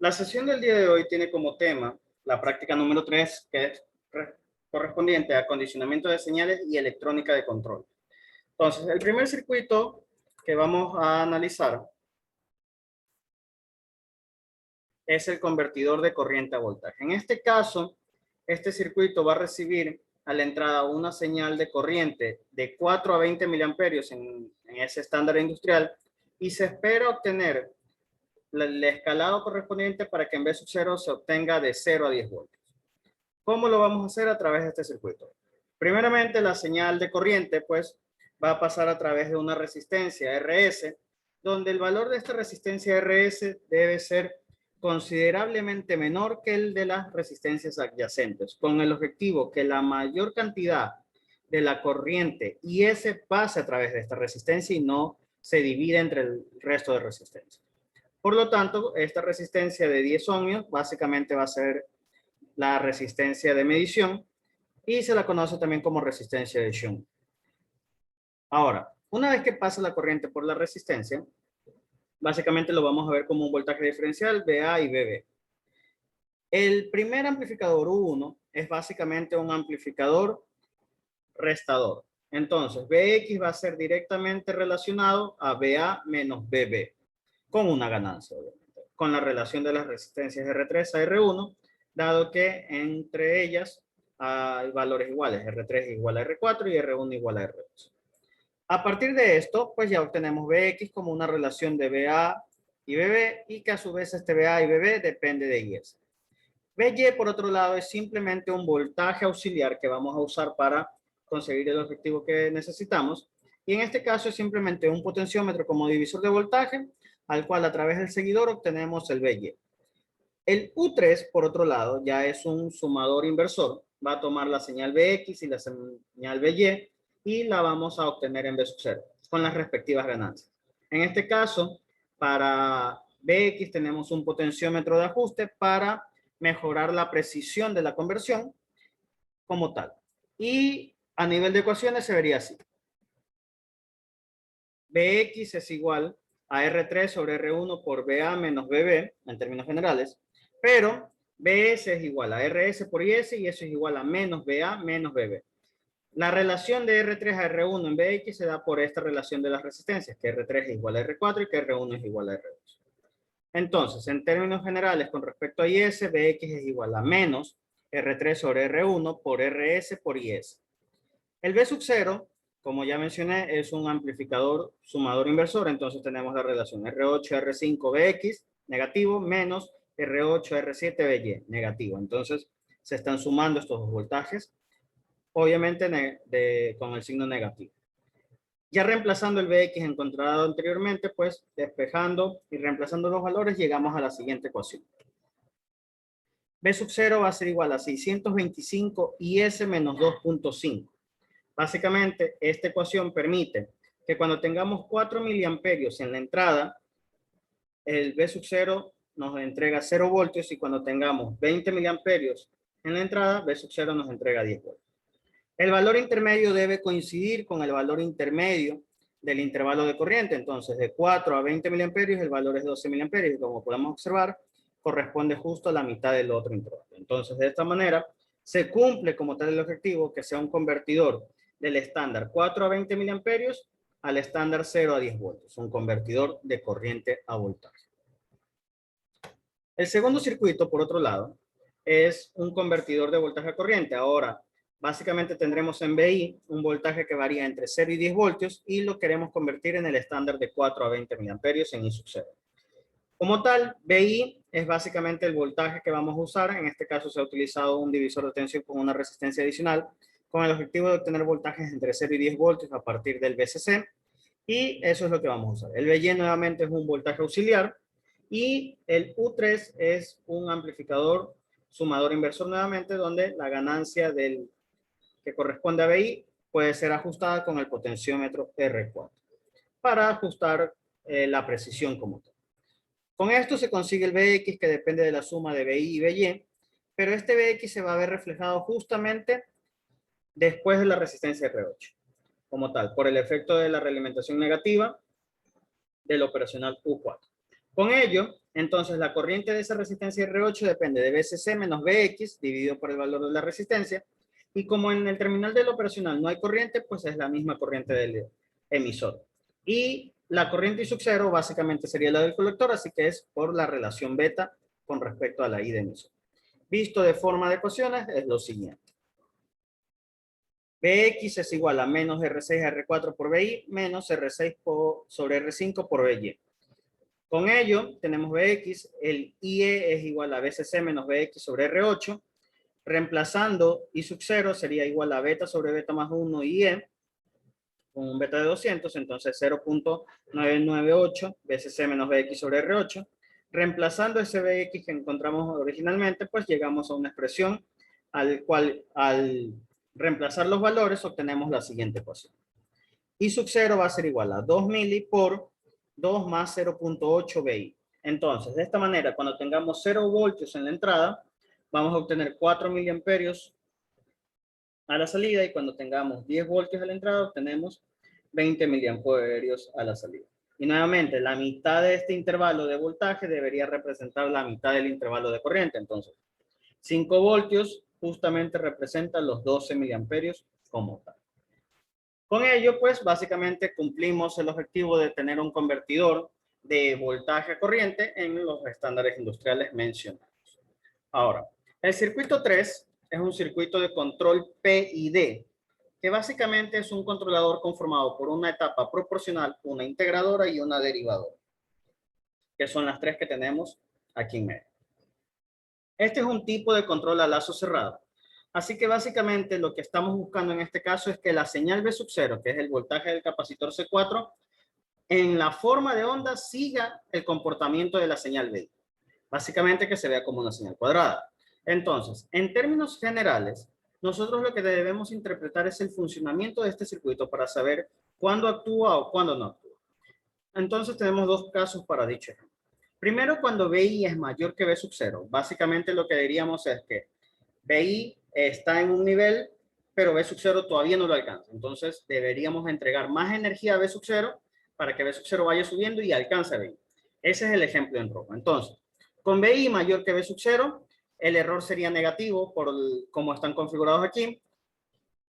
La sesión del día de hoy tiene como tema la práctica número 3, que es correspondiente a acondicionamiento de señales y electrónica de control. Entonces, el primer circuito que vamos a analizar es el convertidor de corriente a voltaje. En este caso, este circuito va a recibir a la entrada una señal de corriente de 4 a 20 miliamperios en ese estándar industrial y se espera obtener el escalado correspondiente para que en vez de 0 se obtenga de 0 a 10 voltios. ¿Cómo lo vamos a hacer? A través de este circuito. Primeramente, la señal de corriente pues va a pasar a través de una resistencia RS, donde el valor de esta resistencia RS debe ser considerablemente menor que el de las resistencias adyacentes, con el objetivo que la mayor cantidad de la corriente IS pase a través de esta resistencia y no se divide entre el resto de resistencias. Por lo tanto, esta resistencia de 10 ohmios básicamente va a ser la resistencia de medición y se la conoce también como resistencia de shunt. Ahora, una vez que pasa la corriente por la resistencia, básicamente lo vamos a ver como un voltaje diferencial VA y VB. El primer amplificador U1 es básicamente un amplificador restador. Entonces, VX va a ser directamente relacionado a VA menos VB, con una ganancia, obviamente, con la relación de las resistencias R3 a R1, dado que entre ellas hay valores iguales, R3 igual a R4 y R1 igual a R2. A partir de esto, pues ya obtenemos Vx como una relación de VA y VB, y que a su vez este VA y VB depende de IS. Vy, por otro lado, es simplemente un voltaje auxiliar que vamos a usar para conseguir el objetivo que necesitamos, y en este caso es simplemente un potenciómetro como divisor de voltaje, al cual a través del seguidor obtenemos el Vy. El U3, por otro lado, ya es un sumador inversor. Va a tomar la señal Vx y la señal Vy y la vamos a obtener en V0 con las respectivas ganancias. En este caso, para Vx tenemos un potenciómetro de ajuste para mejorar la precisión de la conversión como tal. Y a nivel de ecuaciones se vería así. Vx es igual a R3 sobre R1 por VA menos VB en términos generales, pero Bs es igual a Rs por Is y eso es igual a menos VA menos VB. La relación de R3 a R1 en Vx se da por esta relación de las resistencias, que R3 es igual a R4 y que R1 es igual a R2. Entonces, en términos generales, con respecto a Is, Vx es igual a menos R3 sobre R1 por Rs por Is. El V0, como ya mencioné, es un amplificador sumador inversor, entonces tenemos la relación R8 R5 Vx negativo menos R8 R7 Vy negativo. Entonces, se están sumando estos dos voltajes, obviamente con el signo negativo. Ya reemplazando el Vx encontrado anteriormente, pues despejando y reemplazando los valores, llegamos a la siguiente ecuación. V0 va a ser igual a 625 IS menos 2.5. Básicamente, esta ecuación permite que cuando tengamos 4 miliamperios en la entrada, el V0 nos entrega 0 voltios y cuando tengamos 20 miliamperios en la entrada, V0 nos entrega 10 voltios. El valor intermedio debe coincidir con el valor intermedio del intervalo de corriente. Entonces, de 4 a 20 miliamperios, el valor es 12 miliamperios. Y como podemos observar, corresponde justo a la mitad del otro intervalo. Entonces, de esta manera, se cumple como tal el objetivo que sea un convertidor del estándar 4 a 20 miliamperios al estándar 0 a 10 voltios. Un convertidor de corriente a voltaje. El segundo circuito, por otro lado, es un convertidor de voltaje a corriente. Ahora, básicamente tendremos en VI un voltaje que varía entre 0 y 10 voltios y lo queremos convertir en el estándar de 4 a 20 miliamperios en I0. Como tal, VI es básicamente el voltaje que vamos a usar. En este caso se ha utilizado un divisor de tensión con una resistencia adicional con el objetivo de obtener voltajes entre 0 y 10 voltios a partir del VCC. Y eso es lo que vamos a usar. El VY nuevamente es un voltaje auxiliar y el U3 es un amplificador sumador inversor nuevamente donde la ganancia del que corresponde a VI puede ser ajustada con el potenciómetro R4 para ajustar la precisión como tal. Con esto se consigue el Vx que depende de la suma de VI y VY, pero este Vx se va a ver reflejado justamente después de la resistencia R8 como tal, por el efecto de la realimentación negativa del operacional U4. Con ello, Entonces, la corriente de esa resistencia R8 depende de VCC menos VX dividido por el valor de la resistencia. Y como en el terminal del operacional no hay corriente, pues es la misma corriente del emisor. Y la corriente I sub 0 básicamente sería la del colector, así que es por la relación beta con respecto a la I de emisor. Visto de forma de ecuaciones es lo siguiente. Bx es igual a menos R6 R4 por Bi menos R6 sobre R5 por By. Con ello tenemos Bx, el IE es igual a BCC menos Bx sobre R8. Reemplazando I sub 0 sería igual a beta sobre beta más 1 IE con un beta de 200, entonces 0.998 BCC menos Bx sobre R8. Reemplazando ese Bx que encontramos originalmente, pues llegamos a una expresión al cual al reemplazar los valores obtenemos la siguiente ecuación. I sub 0 va a ser igual a 2 mili por 2 más 0.8 BI. Entonces, de esta manera, cuando tengamos 0 voltios en la entrada, vamos a obtener 4 miliamperios a la salida, y cuando tengamos 10 voltios a la entrada, obtenemos 20 miliamperios a la salida. Y nuevamente, la mitad de este intervalo de voltaje debería representar la mitad del intervalo de corriente. Entonces, 5 voltios justamente representan los 12 miliamperios como tal. Con ello, pues, básicamente cumplimos el objetivo de tener un convertidor de voltaje a corriente en los estándares industriales mencionados. Ahora, el circuito 3 es un circuito de control PID, que básicamente es un controlador conformado por una etapa proporcional, una integradora y una derivadora, que son las tres que tenemos aquí en medio. Este es un tipo de control a lazo cerrado. Así que básicamente lo que estamos buscando en este caso es que la señal V sub 0, que es el voltaje del capacitor C4, en la forma de onda siga el comportamiento de la señal V. Básicamente que se vea como una señal cuadrada. Entonces, en términos generales, nosotros lo que debemos interpretar es el funcionamiento de este circuito para saber cuándo actúa o cuándo no actúa. Entonces tenemos dos casos para dicho ejemplo. Primero, cuando BI es mayor que V sub 0. Básicamente lo que diríamos es que BI está en un nivel, pero V sub 0 todavía no lo alcanza. Entonces deberíamos entregar más energía a V sub 0 para que V sub 0 vaya subiendo y alcance a BI. Ese es el ejemplo en rojo. Entonces, con BI mayor que V sub 0, el error sería negativo por como están configurados aquí.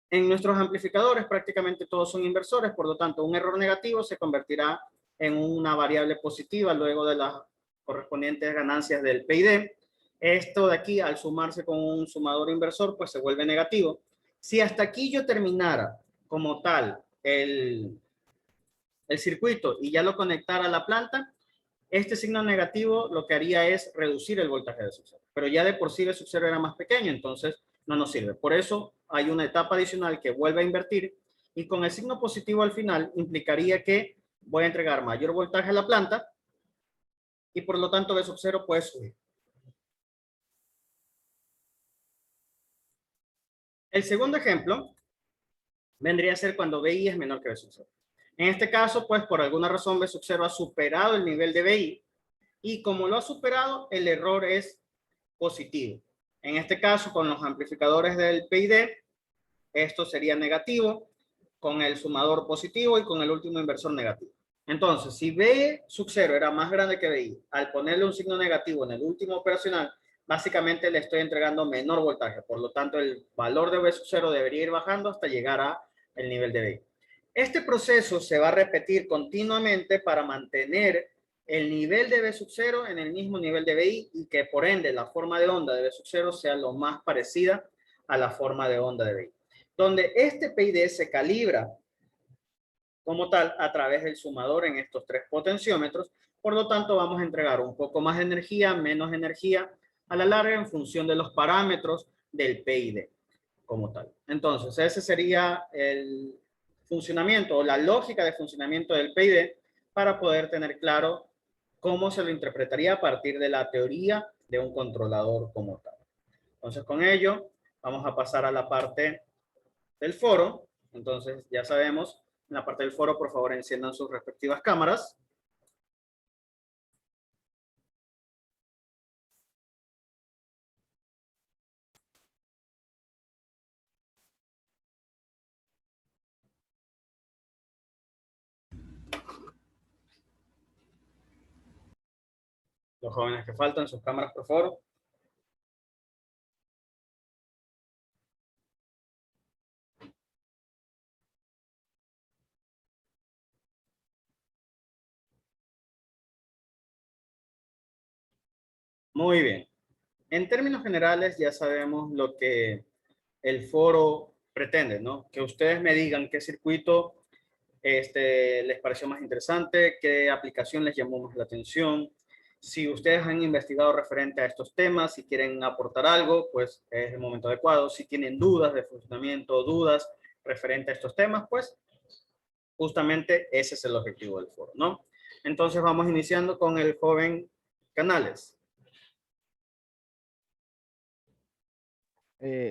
En nuestros amplificadores prácticamente todos son inversores, por lo tanto un error negativo se convertirá en una variable positiva luego de las correspondientes ganancias del PID. Esto de aquí, al sumarse con un sumador inversor, pues se vuelve negativo. Si hasta aquí yo terminara como tal el circuito y ya lo conectara a la planta, este signo negativo lo que haría es reducir el voltaje de sub 0. Pero ya de por sí el sub 0 era más pequeño, entonces no nos sirve. Por eso hay una etapa adicional que vuelve a invertir, y con el signo positivo al final implicaría que voy a entregar mayor voltaje a la planta y por lo tanto V sub 0 puede subir. El segundo ejemplo vendría a ser cuando BI es menor que V sub 0. En este caso, pues por alguna razón V sub 0 ha superado el nivel de BI, y como lo ha superado, el error es positivo. En este caso, con los amplificadores del PID, esto sería negativo, con el sumador positivo y con el último inversor negativo. Entonces, si B sub 0 era más grande que BI, al ponerle un signo negativo en el último operacional, básicamente le estoy entregando menor voltaje. Por lo tanto, el valor de B sub 0 debería ir bajando hasta llegar a el nivel de BI. Este proceso se va a repetir continuamente para mantener el nivel de B sub 0 en el mismo nivel de BI, y que por ende la forma de onda de B sub 0 sea lo más parecida a la forma de onda de BI. Donde este PID se calibra como tal a través del sumador en estos tres potenciómetros. Por lo tanto, vamos a entregar un poco más de energía, menos energía a la larga en función de los parámetros del PID como tal. Entonces, ese sería el funcionamiento o la lógica de funcionamiento del PID para poder tener claro cómo se lo interpretaría a partir de la teoría de un controlador como tal. Entonces, con ello, vamos a pasar a la parte del foro. Entonces, ya sabemos, en la parte del foro, por favor, enciendan sus respectivas cámaras. Los jóvenes que faltan, sus cámaras, por favor. Muy bien. En términos generales, ya sabemos lo que el foro pretende, ¿no? Que ustedes me digan qué circuito les pareció más interesante, qué aplicación les llamó más la atención. Si ustedes han investigado referente a estos temas, si quieren aportar algo, pues es el momento adecuado. Si tienen dudas de funcionamiento, dudas referente a estos temas, pues justamente ese es el objetivo del foro, ¿no? Entonces vamos iniciando con el joven Canales.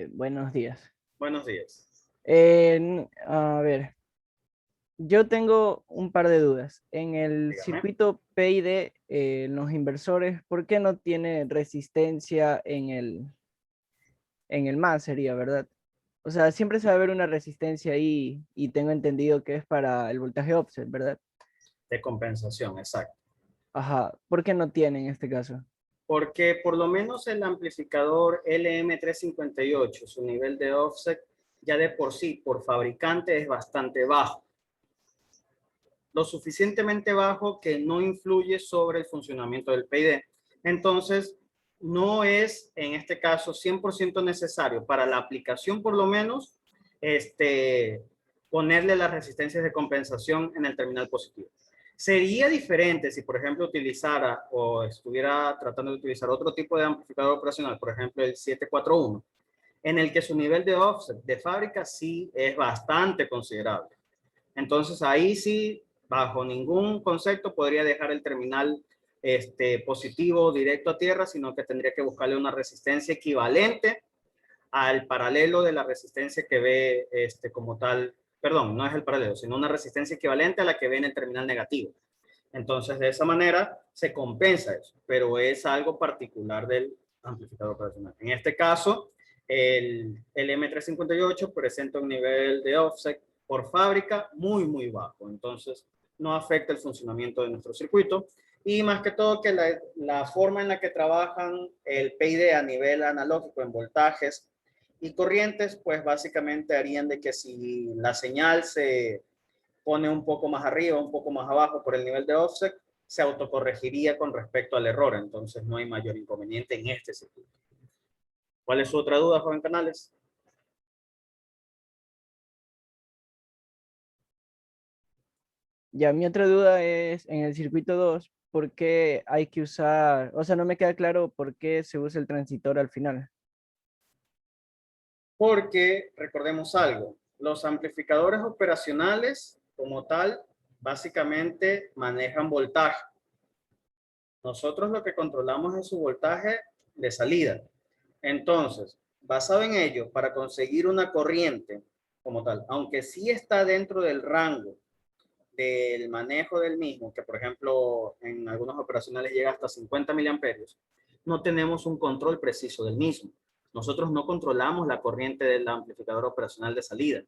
Buenos días. Buenos días. A ver, yo tengo un par de dudas. En el Dígame. circuito PID, los inversores, ¿por qué no tiene resistencia en el más sería, verdad? O sea, siempre se va a ver una resistencia ahí y tengo entendido que es para el voltaje offset, ¿verdad? De compensación, exacto. Ajá, ¿por qué no tiene en este caso? Porque por lo menos el amplificador LM358, su nivel de offset ya de por sí, por fabricante, es bastante bajo. Lo suficientemente bajo que no influye sobre el funcionamiento del PID. Entonces, no es en este caso 100% necesario para la aplicación, por lo menos, ponerle las resistencias de compensación en el terminal positivo. Sería diferente si, por ejemplo, utilizara o estuviera tratando de utilizar otro tipo de amplificador operacional, por ejemplo, el 741, en el que su nivel de offset de fábrica sí es bastante considerable. Entonces, ahí sí, bajo ningún concepto, podría dejar el terminal positivo directo a tierra, sino que tendría que buscarle una resistencia equivalente al paralelo de la resistencia que ve como tal, perdón, no es el paralelo, sino una resistencia equivalente a la que ve en el terminal negativo. Entonces, de esa manera se compensa eso, pero es algo particular del amplificador operacional. En este caso, el M358 presenta un nivel de offset por fábrica muy, muy bajo. Entonces, no afecta el funcionamiento de nuestro circuito. Y más que todo que la forma en la que trabajan el PID a nivel analógico en voltajes y corrientes, pues básicamente harían de que si la señal se pone un poco más arriba, un poco más abajo por el nivel de offset, se autocorregiría con respecto al error. Entonces no hay mayor inconveniente en este circuito. ¿Cuál es su otra duda, joven Canales? Ya, mi otra duda es en el circuito 2, ¿por qué hay que usar, o sea, no me queda claro por qué se usa el transitor al final? Porque recordemos algo, los amplificadores operacionales como tal básicamente manejan voltaje. Nosotros lo que controlamos es su voltaje de salida. Entonces, basado en ello, para conseguir una corriente como tal, aunque sí está dentro del rango del manejo del mismo, que por ejemplo en algunas operacionales llega hasta 50 miliamperios, no tenemos un control preciso del mismo. Nosotros no controlamos la corriente del amplificador operacional de salida.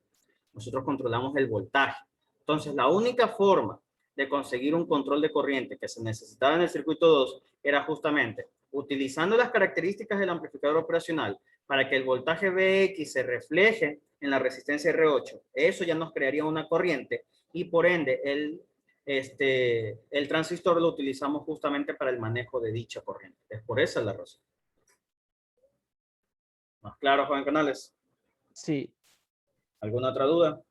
Nosotros controlamos el voltaje. Entonces, la única forma de conseguir un control de corriente que se necesitaba en el circuito 2 era justamente utilizando las características del amplificador operacional para que el voltaje VX se refleje en la resistencia R8. Eso ya nos crearía una corriente y por ende el transistor lo utilizamos justamente para el manejo de dicha corriente. Es por esa la razón. ¿Más claro, Juan Canales? Sí, ¿Alguna otra duda?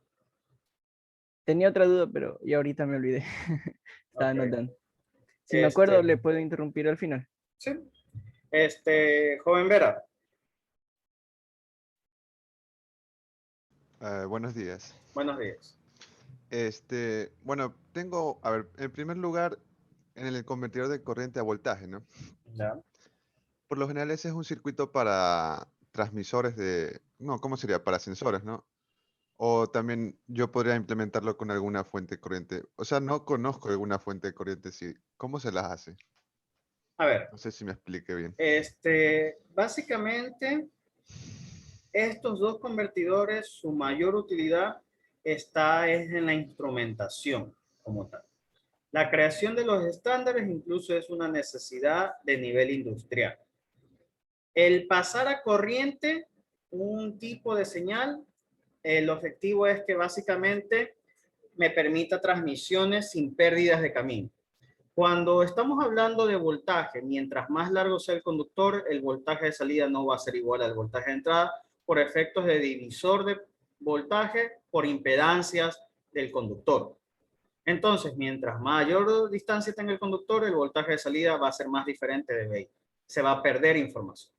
tenía otra duda, pero ya ahorita me olvidé. Estaba Ok. anotando. Si me acuerdo, Este, le puedo interrumpir al final. sí. Joven Vera, Buenos días. buenos días. Bueno, tengo, a ver, en primer lugar, en el convertidor de corriente a voltaje, ¿no? Ya. Por lo general ese es un circuito para transmisores de, no, ¿cómo sería? Para sensores, ¿no? O también yo podría implementarlo con alguna fuente de corriente. O sea, no conozco alguna fuente de corriente, sí. ¿Cómo se las hace? A ver, No sé si me explique bien. básicamente estos dos convertidores, su mayor utilidad está es en la instrumentación como tal. La creación de los estándares incluso es una necesidad de nivel industrial. El pasar a corriente, un tipo de señal, el objetivo es que básicamente me permita transmisiones sin pérdidas de camino. Cuando estamos hablando de voltaje, mientras más largo sea el conductor, el voltaje de salida no va a ser igual al voltaje de entrada por efectos de divisor de voltaje por impedancias del conductor. Entonces, mientras mayor distancia tenga el conductor, el voltaje de salida va a ser más diferente de B. Se va a perder información.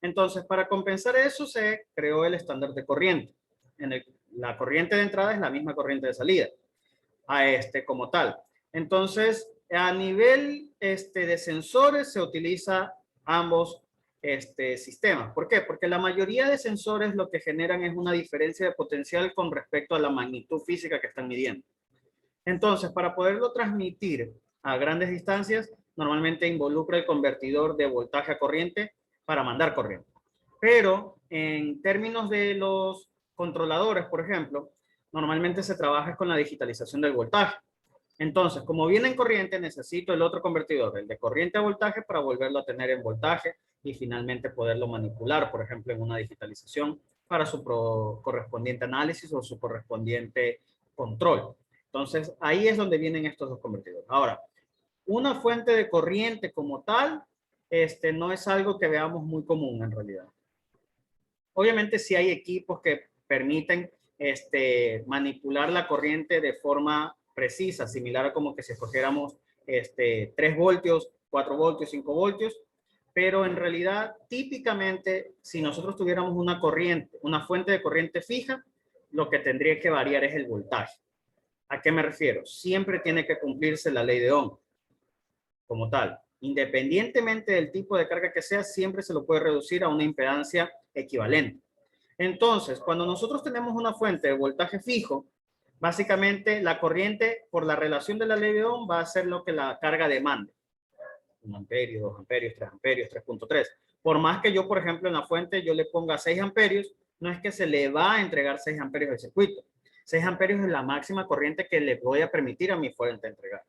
Entonces, para compensar eso, se creó el estándar de corriente. La corriente de entrada es la misma corriente de salida, como tal. Entonces, a nivel de sensores se utiliza ambos sistemas. ¿Por qué? Porque la mayoría de sensores lo que generan es una diferencia de potencial con respecto a la magnitud física que están midiendo. Entonces, para poderlo transmitir a grandes distancias, normalmente involucra el convertidor de voltaje a corriente para mandar corriente. Pero en términos de los controladores, por ejemplo, normalmente se trabaja con la digitalización del voltaje. Entonces, como viene en corriente, necesito el otro convertidor, el de corriente a voltaje, para volverlo a tener en voltaje y finalmente poderlo manipular, por ejemplo, en una digitalización para su correspondiente análisis o su correspondiente control. Entonces, ahí es donde vienen estos dos convertidores. Ahora, una fuente de corriente como tal, no es algo que veamos muy común en realidad. Obviamente, sí hay equipos que permiten manipular la corriente de forma precisa, similar a como que si escogiéramos 3 voltios, 4 voltios, 5 voltios, pero en realidad, típicamente, si nosotros tuviéramos una corriente, una fuente de corriente fija, lo que tendría que variar es el voltaje. ¿A qué me refiero? Siempre tiene que cumplirse la ley de Ohm como tal. Independientemente del tipo de carga que sea, siempre se lo puede reducir a una impedancia equivalente. Entonces, cuando nosotros tenemos una fuente de voltaje fijo, básicamente la corriente, por la relación de la ley de Ohm, va a ser lo que la carga demande. 1 amperio, 2 amperios, 3 amperios, 3.3. Por más que yo, por ejemplo, en la fuente yo le ponga 6 amperios, no es que se le va a entregar 6 amperios al circuito. 6 amperios es la máxima corriente que le voy a permitir a mi fuente entregar.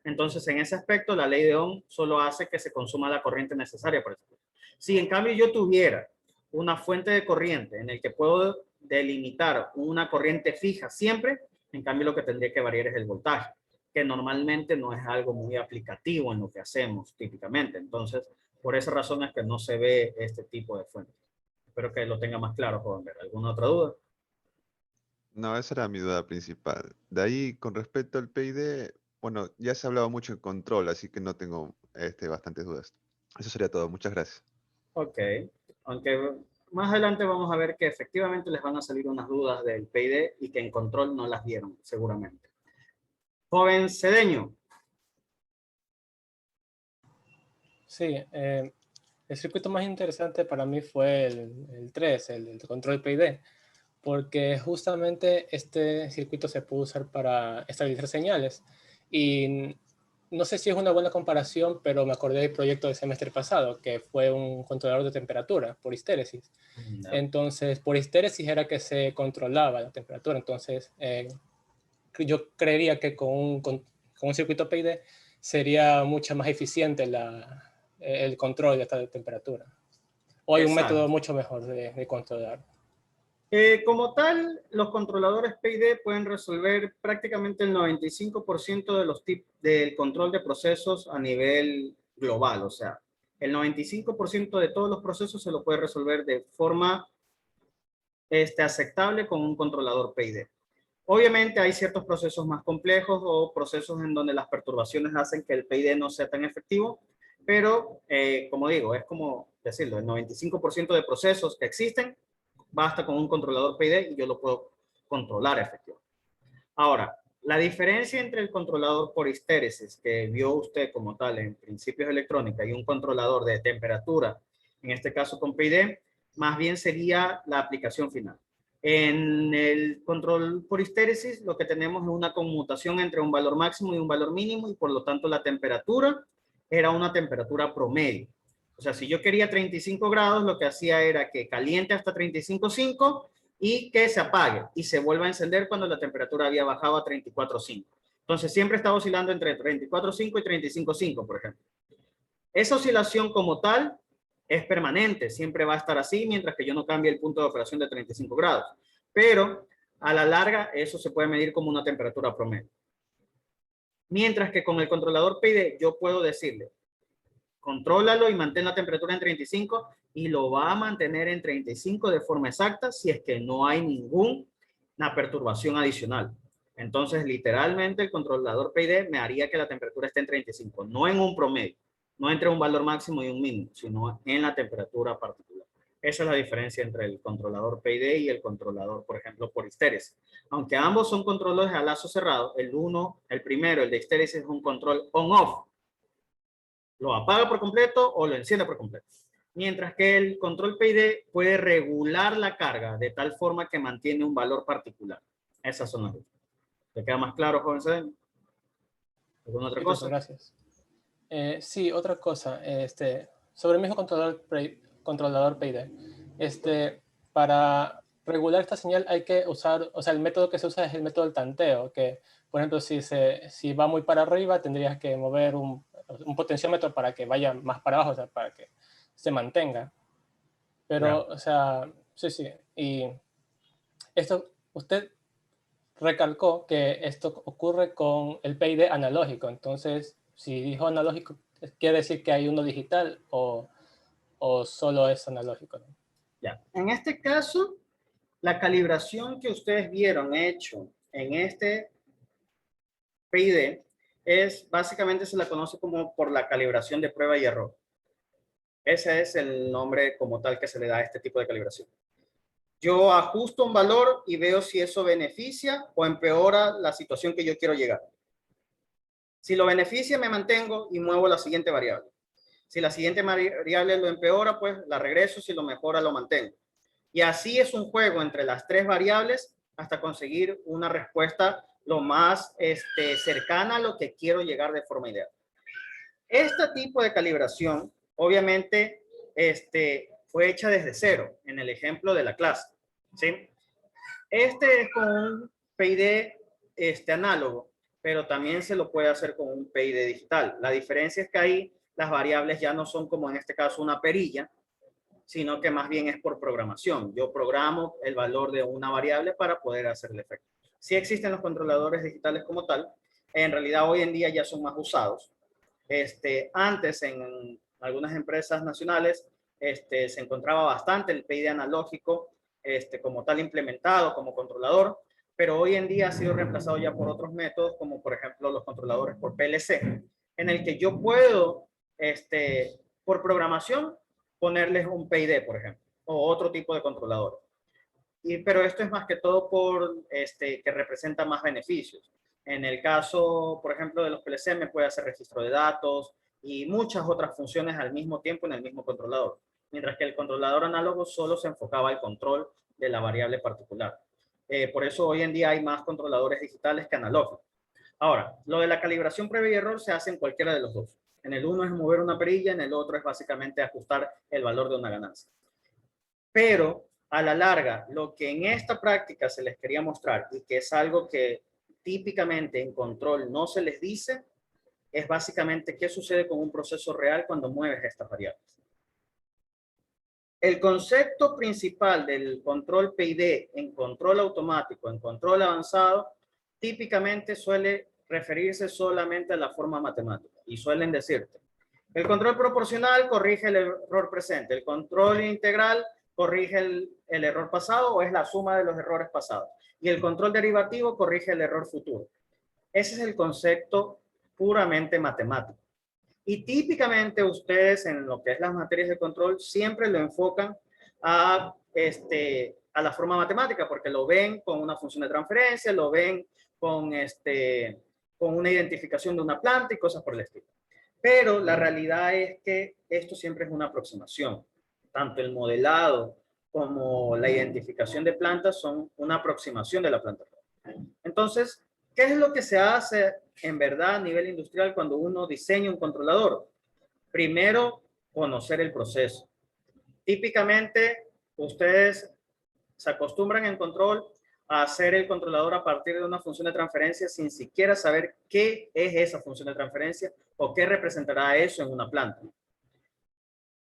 Entonces, en ese aspecto, la ley de Ohm solo hace que se consuma la corriente necesaria para el circuito. Si en cambio yo tuviera una fuente de corriente en el que puedo delimitar una corriente fija siempre, en cambio lo que tendría que variar es el voltaje, que normalmente no es algo muy aplicativo en lo que hacemos típicamente. Entonces, por esa razón es que no se ve este tipo de fuente. Espero que lo tenga más claro, joven. ¿Alguna otra duda? No, esa era mi duda principal. De ahí, con respecto al PID, bueno, ya se ha hablado mucho en control, así que no tengo bastantes dudas. Eso sería todo. Muchas gracias. Ok. Aunque más adelante vamos a ver que efectivamente les van a salir unas dudas del PID y que en control no las vieron, seguramente. Joven Cedeño. Sí, el circuito más interesante para mí fue el 3, el control PID, porque justamente este circuito se puede usar para estabilizar señales. Y no sé si es una buena comparación, pero me acordé del proyecto del semestre pasado, que fue un controlador de temperatura por histéresis. No. Entonces, por histéresis era que se controlaba la temperatura. Entonces, yo creería que con un circuito PID sería mucho más eficiente el control de esta temperatura. O hay un Exacto. método mucho mejor de controlar. Como tal, los controladores PID pueden resolver prácticamente el 95% de los del control de procesos a nivel global. O sea, el 95% de todos los procesos se lo puede resolver de forma aceptable con un controlador PID. Obviamente hay ciertos procesos más complejos o procesos en donde las perturbaciones hacen que el PID no sea tan efectivo, pero como digo, es como decirlo, el 95% de procesos que existen basta con un controlador PID y yo lo puedo controlar efectivamente. Ahora, la diferencia entre el controlador por histéresis que vio usted como tal en principios de electrónica y un controlador de temperatura, en este caso con PID, más bien sería la aplicación final. En el control por histéresis lo que tenemos es una conmutación entre un valor máximo y un valor mínimo y por lo tanto la temperatura era una temperatura promedio. O sea, si yo quería 35 grados, lo que hacía era que caliente hasta 35.5 y que se apague y se vuelva a encender cuando la temperatura había bajado a 34.5. Entonces siempre está oscilando entre 34.5 y 35.5, por ejemplo. Esa oscilación como tal es permanente, siempre va a estar así mientras que yo no cambie el punto de operación de 35 grados. Pero a la larga eso se puede medir como una temperatura promedio. Mientras que con el controlador PID yo puedo decirle, contrólalo y mantén la temperatura en 35 y lo va a mantener en 35 de forma exacta si es que no hay ninguna perturbación adicional. Entonces, literalmente el controlador PID me haría que la temperatura esté en 35, no en un promedio, no entre un valor máximo y un mínimo, sino en la temperatura particular. Esa es la diferencia entre el controlador PID y el controlador, por ejemplo, por histéresis. Aunque ambos son controladores a lazo cerrado, el primero, el de histéresis, es un control on-off. Lo apaga por completo o lo enciende por completo. Mientras que el control PID puede regular la carga de tal forma que mantiene un valor particular. Esas son las dos. ¿Te queda más claro, joven Cedeno? ¿Alguna otra Sí, cosa? gracias. Sí, otra cosa. Sobre el mismo controlador PID. Para regular esta señal hay que usar, o sea, el método que se usa es el método del tanteo, que, por ejemplo, si va muy para arriba, tendrías que mover un potenciómetro para que vaya más para abajo, o sea, para que se mantenga. Pero, o sea, sí. Y esto, usted recalcó que esto ocurre con el PID analógico. Entonces, si dijo analógico, ¿quiere decir que hay uno digital o solo es analógico? Ya. En este caso, la calibración que ustedes vieron hecho en este PID es, básicamente se la conoce como por la calibración de prueba y error. Ese es el nombre como tal que se le da a este tipo de calibración. Yo ajusto un valor y veo si eso beneficia o empeora la situación que yo quiero llegar. Si lo beneficia, me mantengo y muevo la siguiente variable. Si la siguiente variable lo empeora, pues la regreso. Si lo mejora, lo mantengo. Y así es un juego entre las tres variables hasta conseguir una respuesta lo más cercana a lo que quiero llegar de forma ideal. Este tipo de calibración, obviamente, fue hecha desde cero en el ejemplo de la clase. ¿Sí? Este es con un PID análogo, pero también se lo puede hacer con un PID digital. La diferencia es que ahí las variables ya no son como en este caso una perilla, sino que más bien es por programación. Yo programo el valor de una variable para poder hacer el efecto. Sí existen los controladores digitales como tal, en realidad hoy en día ya son más usados. Antes en algunas empresas nacionales se encontraba bastante el PID analógico como tal implementado como controlador, pero hoy en día ha sido reemplazado ya por otros métodos, como por ejemplo los controladores por PLC, en el que yo puedo, por programación, ponerles un PID, por ejemplo, o otro tipo de controlador. Pero esto es más que todo por que representa más beneficios. En el caso, por ejemplo, de los PLC, me puede hacer registro de datos y muchas otras funciones al mismo tiempo en el mismo controlador, mientras que el controlador análogo solo se enfocaba al control de la variable particular. Por eso hoy en día hay más controladores digitales que analógicos. Ahora, lo de la calibración prueba y error se hace en cualquiera de los dos. En el uno es mover una perilla, en el otro es básicamente ajustar el valor de una ganancia. Pero a la larga, lo que en esta práctica se les quería mostrar y que es algo que típicamente en control no se les dice, es básicamente qué sucede con un proceso real cuando mueves estas variables. El concepto principal del control PID en control automático, en control avanzado, típicamente suele referirse solamente a la forma matemática y suelen decirte, el control proporcional corrige el error presente, el control integral corrige el error pasado o es la suma de los errores pasados y el control derivativo corrige el error futuro. Ese es el concepto puramente matemático. Y típicamente ustedes en lo que es las materias de control siempre lo enfocan a la forma matemática porque lo ven con una función de transferencia, lo ven con una identificación de una planta y cosas por el estilo. Pero la realidad es que esto siempre es una aproximación. Tanto el modelado como la identificación de plantas son una aproximación de la planta. Entonces, ¿qué es lo que se hace en verdad a nivel industrial cuando uno diseña un controlador? Primero, conocer el proceso. Típicamente, ustedes se acostumbran en control a hacer el controlador a partir de una función de transferencia sin siquiera saber qué es esa función de transferencia o qué representará eso en una planta.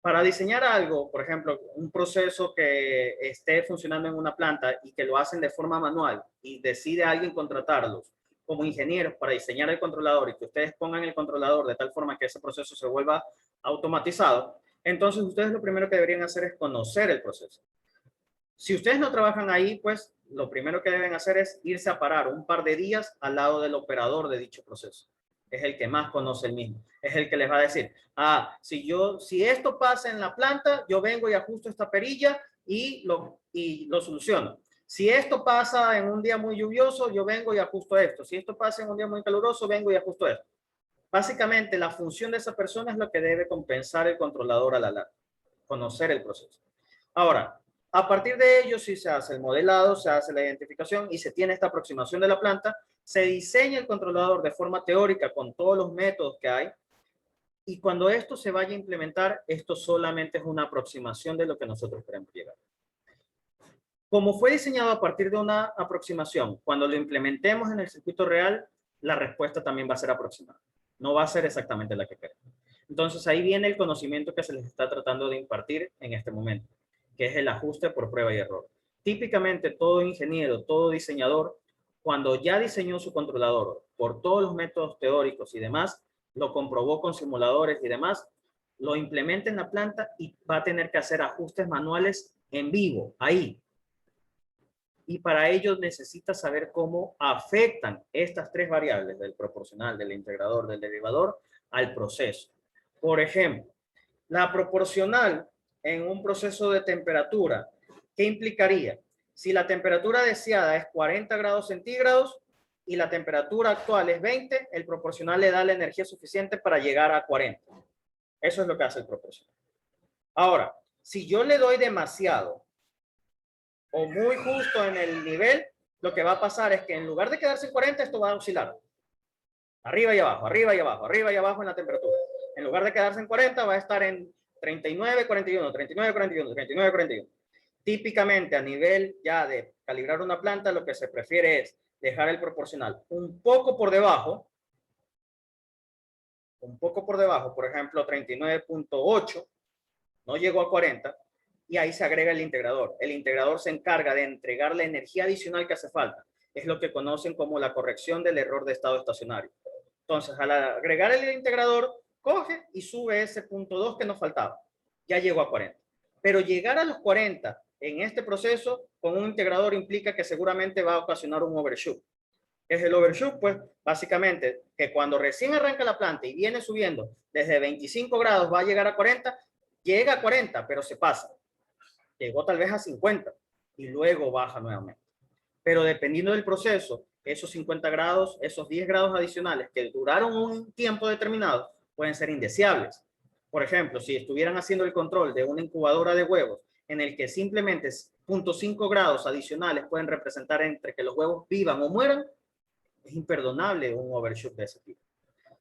Para diseñar algo, por ejemplo, un proceso que esté funcionando en una planta y que lo hacen de forma manual y decide alguien contratarlos como ingenieros para diseñar el controlador y que ustedes pongan el controlador de tal forma que ese proceso se vuelva automatizado, entonces ustedes lo primero que deberían hacer es conocer el proceso. Si ustedes no trabajan ahí, pues lo primero que deben hacer es irse a parar un par de días al lado del operador de dicho proceso. Es el que más conoce el mismo. Es el que les va a decir, si esto pasa en la planta, yo vengo y ajusto esta perilla y lo soluciono. Si esto pasa en un día muy lluvioso, yo vengo y ajusto esto. Si esto pasa en un día muy caluroso, vengo y ajusto esto. Básicamente, la función de esa persona es lo que debe compensar el controlador a la larga. Conocer el proceso. Ahora, a partir de ello, si se hace el modelado, se hace la identificación y se tiene esta aproximación de la planta, se diseña el controlador de forma teórica con todos los métodos que hay. Y cuando esto se vaya a implementar, esto solamente es una aproximación de lo que nosotros queremos llegar. Como fue diseñado a partir de una aproximación, cuando lo implementemos en el circuito real, la respuesta también va a ser aproximada. No va a ser exactamente la que queremos. Entonces ahí viene el conocimiento que se les está tratando de impartir en este momento, que es el ajuste por prueba y error. Típicamente todo ingeniero, todo diseñador, cuando ya diseñó su controlador por todos los métodos teóricos y demás, lo comprobó con simuladores y demás, lo implementa en la planta y va a tener que hacer ajustes manuales en vivo, ahí. Y para ello necesita saber cómo afectan estas tres variables del proporcional, del integrador, del derivador al proceso. Por ejemplo, la proporcional en un proceso de temperatura, ¿qué implicaría? Si la temperatura deseada es 40 grados centígrados y la temperatura actual es 20, el proporcional le da la energía suficiente para llegar a 40. Eso es lo que hace el proporcional. Ahora, si yo le doy demasiado o muy justo en el nivel, lo que va a pasar es que en lugar de quedarse en 40, esto va a oscilar. Arriba y abajo, arriba y abajo, arriba y abajo en la temperatura. En lugar de quedarse en 40, va a estar en 39, 41, 39, 41, 39, 41. Típicamente a nivel ya de calibrar una planta, lo que se prefiere es dejar el proporcional un poco por debajo, por ejemplo 39.8, no llegó a 40, y ahí se agrega el integrador. El integrador se encarga de entregar la energía adicional que hace falta. Es lo que conocen como la corrección del error de estado estacionario. Entonces, al agregar el integrador, coge y sube ese punto 2 que nos faltaba. Ya llegó a 40. Pero llegar a los 40 en este proceso con un integrador implica que seguramente va a ocasionar un overshoot. ¿Qué es el overshoot? Pues básicamente que cuando recién arranca la planta y viene subiendo desde 25 grados va a llegar a 40, llega a 40, pero se pasa. Llegó tal vez a 50 y luego baja nuevamente. Pero dependiendo del proceso, esos 50 grados, esos 10 grados adicionales que duraron un tiempo determinado, pueden ser indeseables. Por ejemplo, si estuvieran haciendo el control de una incubadora de huevos en el que simplemente 0.5 grados adicionales pueden representar entre que los huevos vivan o mueran, es imperdonable un overshoot de ese tipo.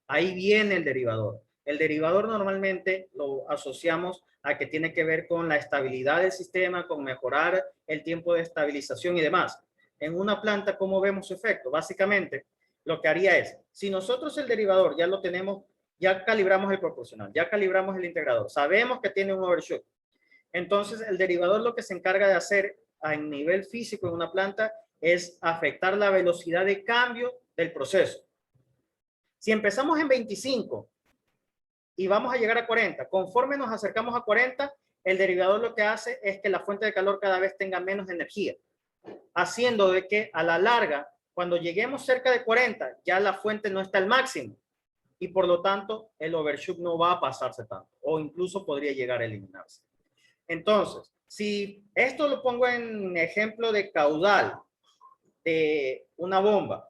Ahí viene el derivador. El derivador normalmente lo asociamos a que tiene que ver con la estabilidad del sistema, con mejorar el tiempo de estabilización y demás. En una planta, ¿cómo vemos su efecto? Básicamente, lo que haría es, si nosotros el derivador ya lo tenemos, ya calibramos el proporcional, ya calibramos el integrador, sabemos que tiene un overshoot. Entonces, el derivador lo que se encarga de hacer a nivel físico en una planta es afectar la velocidad de cambio del proceso. Si empezamos en 25 y vamos a llegar a 40, conforme nos acercamos a 40, el derivador lo que hace es que la fuente de calor cada vez tenga menos energía, haciendo de que a la larga, cuando lleguemos cerca de 40, ya la fuente no está al máximo y por lo tanto el overshoot no va a pasarse tanto o incluso podría llegar a eliminarse. Entonces, si esto lo pongo en ejemplo de caudal de una bomba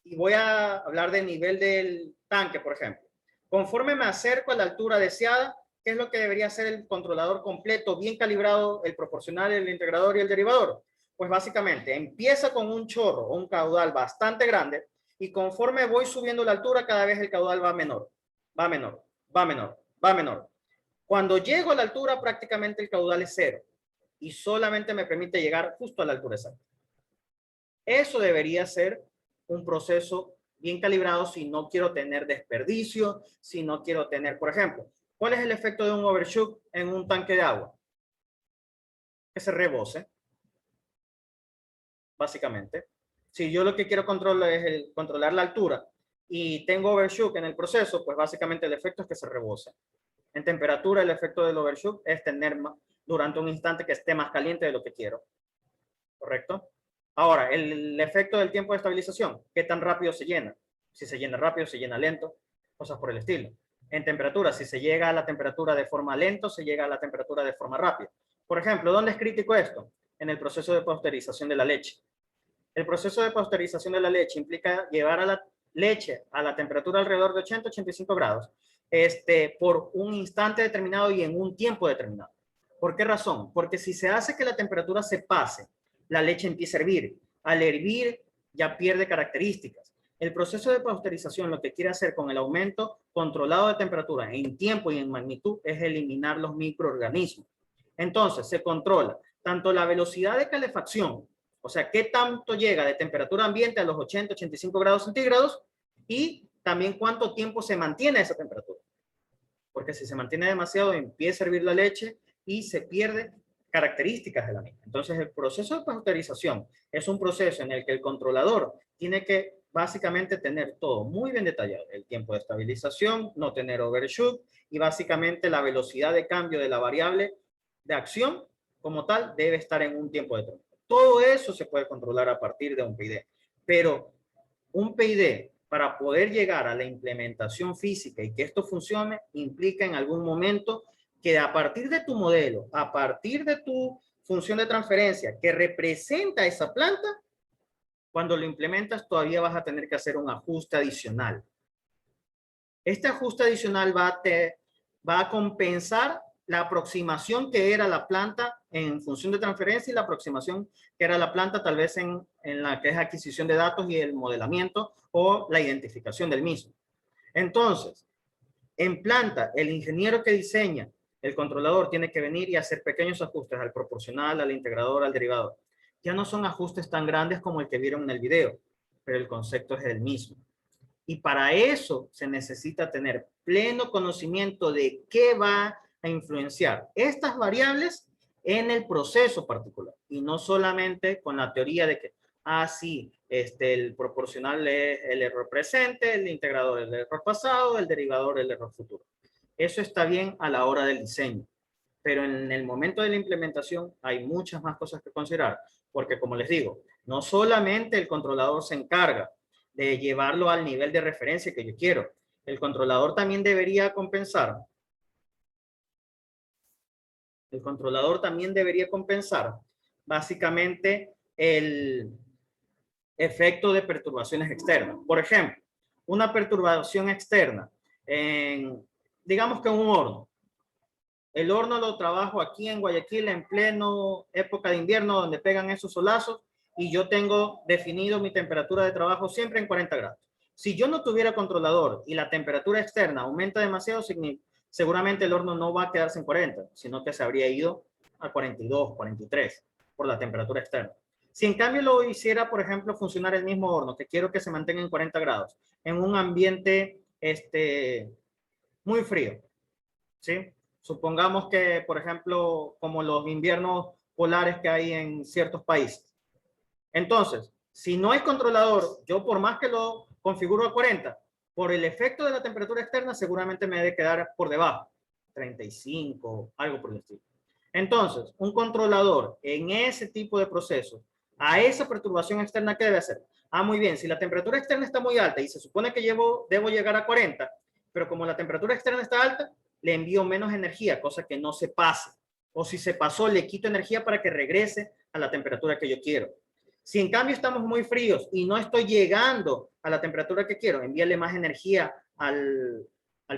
y voy a hablar del nivel del tanque, por ejemplo, conforme me acerco a la altura deseada, ¿qué es lo que debería hacer el controlador completo, bien calibrado, el proporcional, el integrador y el derivador? Pues básicamente empieza con un chorro o un caudal bastante grande y conforme voy subiendo la altura, cada vez el caudal va menor, va menor, va menor, va menor. Cuando llego a la altura, prácticamente el caudal es cero y solamente me permite llegar justo a la altura exacta. Eso debería ser un proceso bien calibrado si no quiero tener desperdicio, si no quiero tener, por ejemplo, ¿cuál es el efecto de un overshoot en un tanque de agua? Que se rebose, básicamente. Si yo lo que quiero controlar es controlar la altura y tengo overshoot en el proceso, pues básicamente el efecto es que se rebose. En temperatura, el efecto del overshoot es tener durante un instante que esté más caliente de lo que quiero. ¿Correcto? Ahora, el efecto del tiempo de estabilización, ¿qué tan rápido se llena? Si se llena rápido, se llena lento, cosas por el estilo. En temperatura, si se llega a la temperatura de forma lento, se llega a la temperatura de forma rápida. Por ejemplo, ¿dónde es crítico esto? En el proceso de pasteurización de la leche. El proceso de pasteurización de la leche implica llevar a la leche a la temperatura alrededor de 80-85 grados por un instante determinado y en un tiempo determinado. ¿Por qué razón? Porque si se hace que la temperatura se pase, la leche empieza a hervir. Al hervir ya pierde características. El proceso de pasteurización lo que quiere hacer con el aumento controlado de temperatura en tiempo y en magnitud es eliminar los microorganismos. Entonces se controla tanto la velocidad de calefacción, o sea, qué tanto llega de temperatura ambiente a los 80-85 grados centígrados y también cuánto tiempo se mantiene esa temperatura. Porque si se mantiene demasiado, empieza a hervir la leche y se pierde características de la misma. Entonces, el proceso de pasteurización es un proceso en el que el controlador tiene que básicamente tener todo muy bien detallado. El tiempo de estabilización, no tener overshoot y básicamente la velocidad de cambio de la variable de acción como tal debe estar en un tiempo determinado. Todo eso se puede controlar a partir de un PID. Pero un PID, para poder llegar a la implementación física y que esto funcione, implica en algún momento que a partir de tu modelo, a partir de tu función de transferencia que representa esa planta, cuando lo implementas todavía vas a tener que hacer un ajuste adicional. Este ajuste adicional va a compensar la aproximación que era la planta en función de transferencia y la aproximación que era la planta tal vez en la que es adquisición de datos y el modelamiento o la identificación del mismo. Entonces, en planta, el ingeniero que diseña el controlador tiene que venir y hacer pequeños ajustes al proporcional, al integrador, al derivador. Ya no son ajustes tan grandes como el que vieron en el video, pero el concepto es el mismo. Y para eso se necesita tener pleno conocimiento de qué va a influenciar estas variables en el proceso particular. Y no solamente con la teoría de que, sí, el proporcional es el error presente, el integrador es el error pasado, el derivador es el error futuro. Eso está bien a la hora del diseño. Pero en el momento de la implementación hay muchas más cosas que considerar. Porque como les digo, no solamente el controlador se encarga de llevarlo al nivel de referencia que yo quiero. El controlador también debería compensar. El controlador también debería compensar básicamente el efecto de perturbaciones externas. Por ejemplo, una perturbación externa digamos que un horno. El horno lo trabajo aquí en Guayaquil en pleno época de invierno donde pegan esos solazos y yo tengo definido mi temperatura de trabajo siempre en 40 grados. Si yo no tuviera controlador y la temperatura externa aumenta demasiado, seguramente el horno no va a quedarse en 40, sino que se habría ido a 42, 43 por la temperatura externa. Si en cambio lo hiciera, por ejemplo, funcionar el mismo horno, que quiero que se mantenga en 40 grados, en un ambiente muy frío, ¿sí? Supongamos que, por ejemplo, como los inviernos polares que hay en ciertos países. Entonces, si no hay controlador, yo por más que lo configuro a 40, por el efecto de la temperatura externa, seguramente me debe quedar por debajo, 35, algo por el estilo. Entonces, un controlador en ese tipo de procesos, a esa perturbación externa, ¿qué debe hacer? Muy bien, si la temperatura externa está muy alta y se supone que debo llegar a 40, pero como la temperatura externa está alta, le envío menos energía, cosa que no se pase. O si se pasó, le quito energía para que regrese a la temperatura que yo quiero. Si en cambio estamos muy fríos y no estoy llegando a la temperatura que quiero, envíale más energía al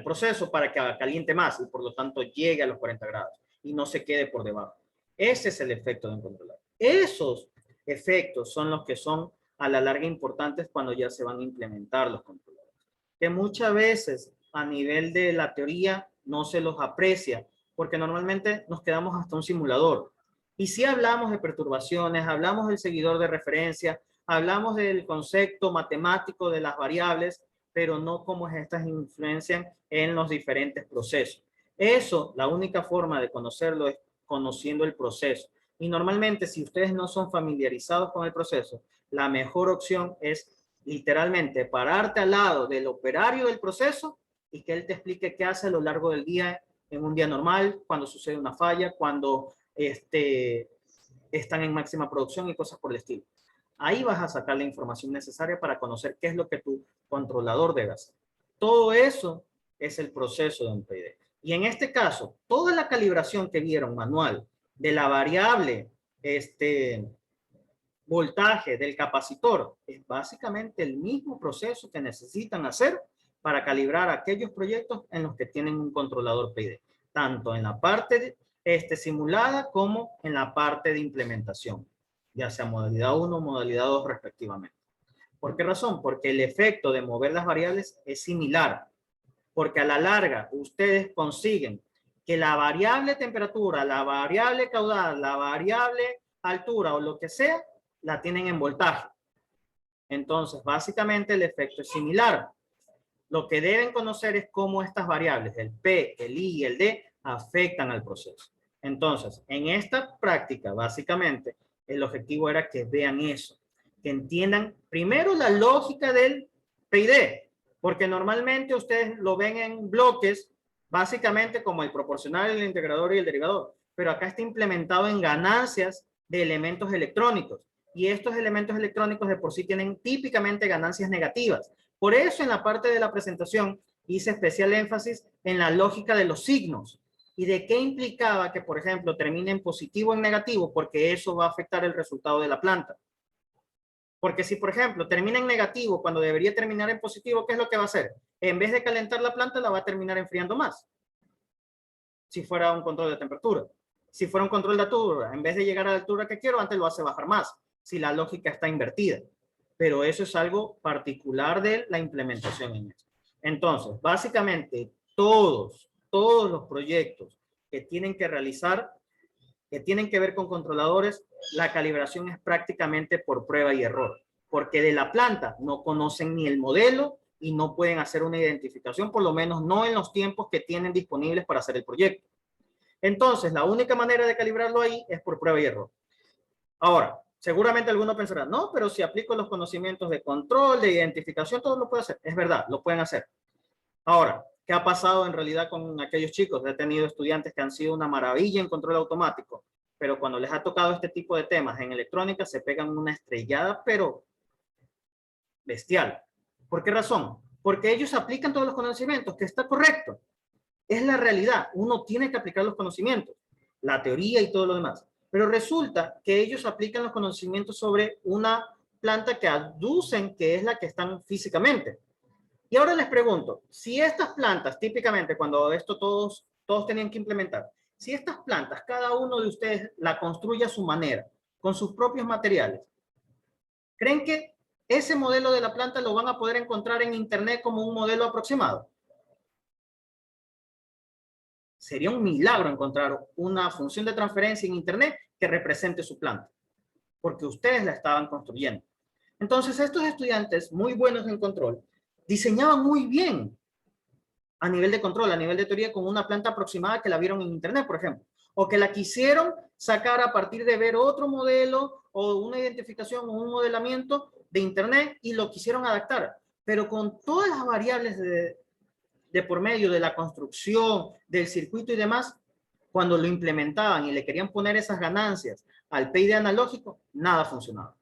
proceso para que caliente más y por lo tanto llegue a los 40 grados y no se quede por debajo. Ese es el efecto de un controlador. Esos efectos son los que son a la larga importantes cuando ya se van a implementar los controladores. Que muchas veces a nivel de la teoría no se los aprecia porque normalmente nos quedamos hasta un simulador. Y si hablamos de perturbaciones, hablamos del seguidor de referencia, hablamos del concepto matemático de las variables, pero no cómo estas influencian en los diferentes procesos. Eso, la única forma de conocerlo es conociendo el proceso. Y normalmente, si ustedes no son familiarizados con el proceso, la mejor opción es literalmente pararte al lado del operario del proceso y que él te explique qué hace a lo largo del día, en un día normal, cuando sucede una falla, cuando están en máxima producción y cosas por el estilo. Ahí vas a sacar la información necesaria para conocer qué es lo que tu controlador debe hacer. Todo eso es el proceso de un PID. Y en este caso, toda la calibración que vieron manual de la variable voltaje del capacitor es básicamente el mismo proceso que necesitan hacer para calibrar aquellos proyectos en los que tienen un controlador PID, tanto en la parte simulada como en la parte de implementación, ya sea modalidad 1 o modalidad 2 respectivamente. ¿Por qué razón? Porque el efecto de mover las variables es similar, porque a la larga ustedes consiguen que la variable temperatura, la variable caudal, la variable altura o lo que sea, la tienen en voltaje. Entonces, básicamente el efecto es similar. Lo que deben conocer es cómo estas variables, el P, el I y el D, afectan al proceso. Entonces, en esta práctica, básicamente, el objetivo era que vean eso, que entiendan primero la lógica del PID, porque normalmente ustedes lo ven en bloques, básicamente como el proporcional, el integrador y el derivador, pero acá está implementado en ganancias de elementos electrónicos, y estos elementos electrónicos de por sí tienen típicamente ganancias negativas. Por eso en la parte de la presentación hice especial énfasis en la lógica de los signos y de qué implicaba que, por ejemplo, termine en positivo o en negativo, porque eso va a afectar el resultado de la planta. Porque si, por ejemplo, termina en negativo cuando debería terminar en positivo, ¿qué es lo que va a hacer? En vez de calentar la planta, la va a terminar enfriando más. Si fuera un control de temperatura. Si fuera un control de altura, en vez de llegar a la altura que quiero, antes lo hace bajar más, si la lógica está invertida. Pero eso es algo particular de la implementación en esto. Entonces, básicamente, todos los proyectos que tienen que realizar, que tienen que ver con controladores, la calibración es prácticamente por prueba y error, porque de la planta no conocen ni el modelo y no pueden hacer una identificación, por lo menos no en los tiempos que tienen disponibles para hacer el proyecto. Entonces, la única manera de calibrarlo ahí es por prueba y error. Ahora, seguramente alguno pensará, no, pero si aplico los conocimientos de control, de identificación, todo lo puedo hacer. Es verdad, lo pueden hacer. Ahora, ¿qué ha pasado en realidad con aquellos chicos? He tenido estudiantes que han sido una maravilla en control automático, pero cuando les ha tocado este tipo de temas en electrónica se pegan una estrellada, pero bestial. ¿Por qué razón? Porque ellos aplican todos los conocimientos, que está correcto. Es la realidad. Uno tiene que aplicar los conocimientos, la teoría y todo lo demás. Pero resulta que ellos aplican los conocimientos sobre una planta que aducen que es la que están físicamente. Y ahora les pregunto, si estas plantas, típicamente cuando esto todos tenían que implementar, si estas plantas, cada uno de ustedes la construye a su manera, con sus propios materiales, ¿creen que ese modelo de la planta lo van a poder encontrar en internet como un modelo aproximado? Sería un milagro encontrar una función de transferencia en internet que represente su planta, porque ustedes la estaban construyendo. Entonces, estos estudiantes muy buenos en control diseñaban muy bien a nivel de control, a nivel de teoría, con una planta aproximada que la vieron en internet, por ejemplo, o que la quisieron sacar a partir de ver otro modelo o una identificación o un modelamiento de internet y lo quisieron adaptar, pero con todas las variables de por medio de la construcción, del circuito y demás, cuando lo implementaban y le querían poner esas ganancias al PID analógico, nada funcionaba.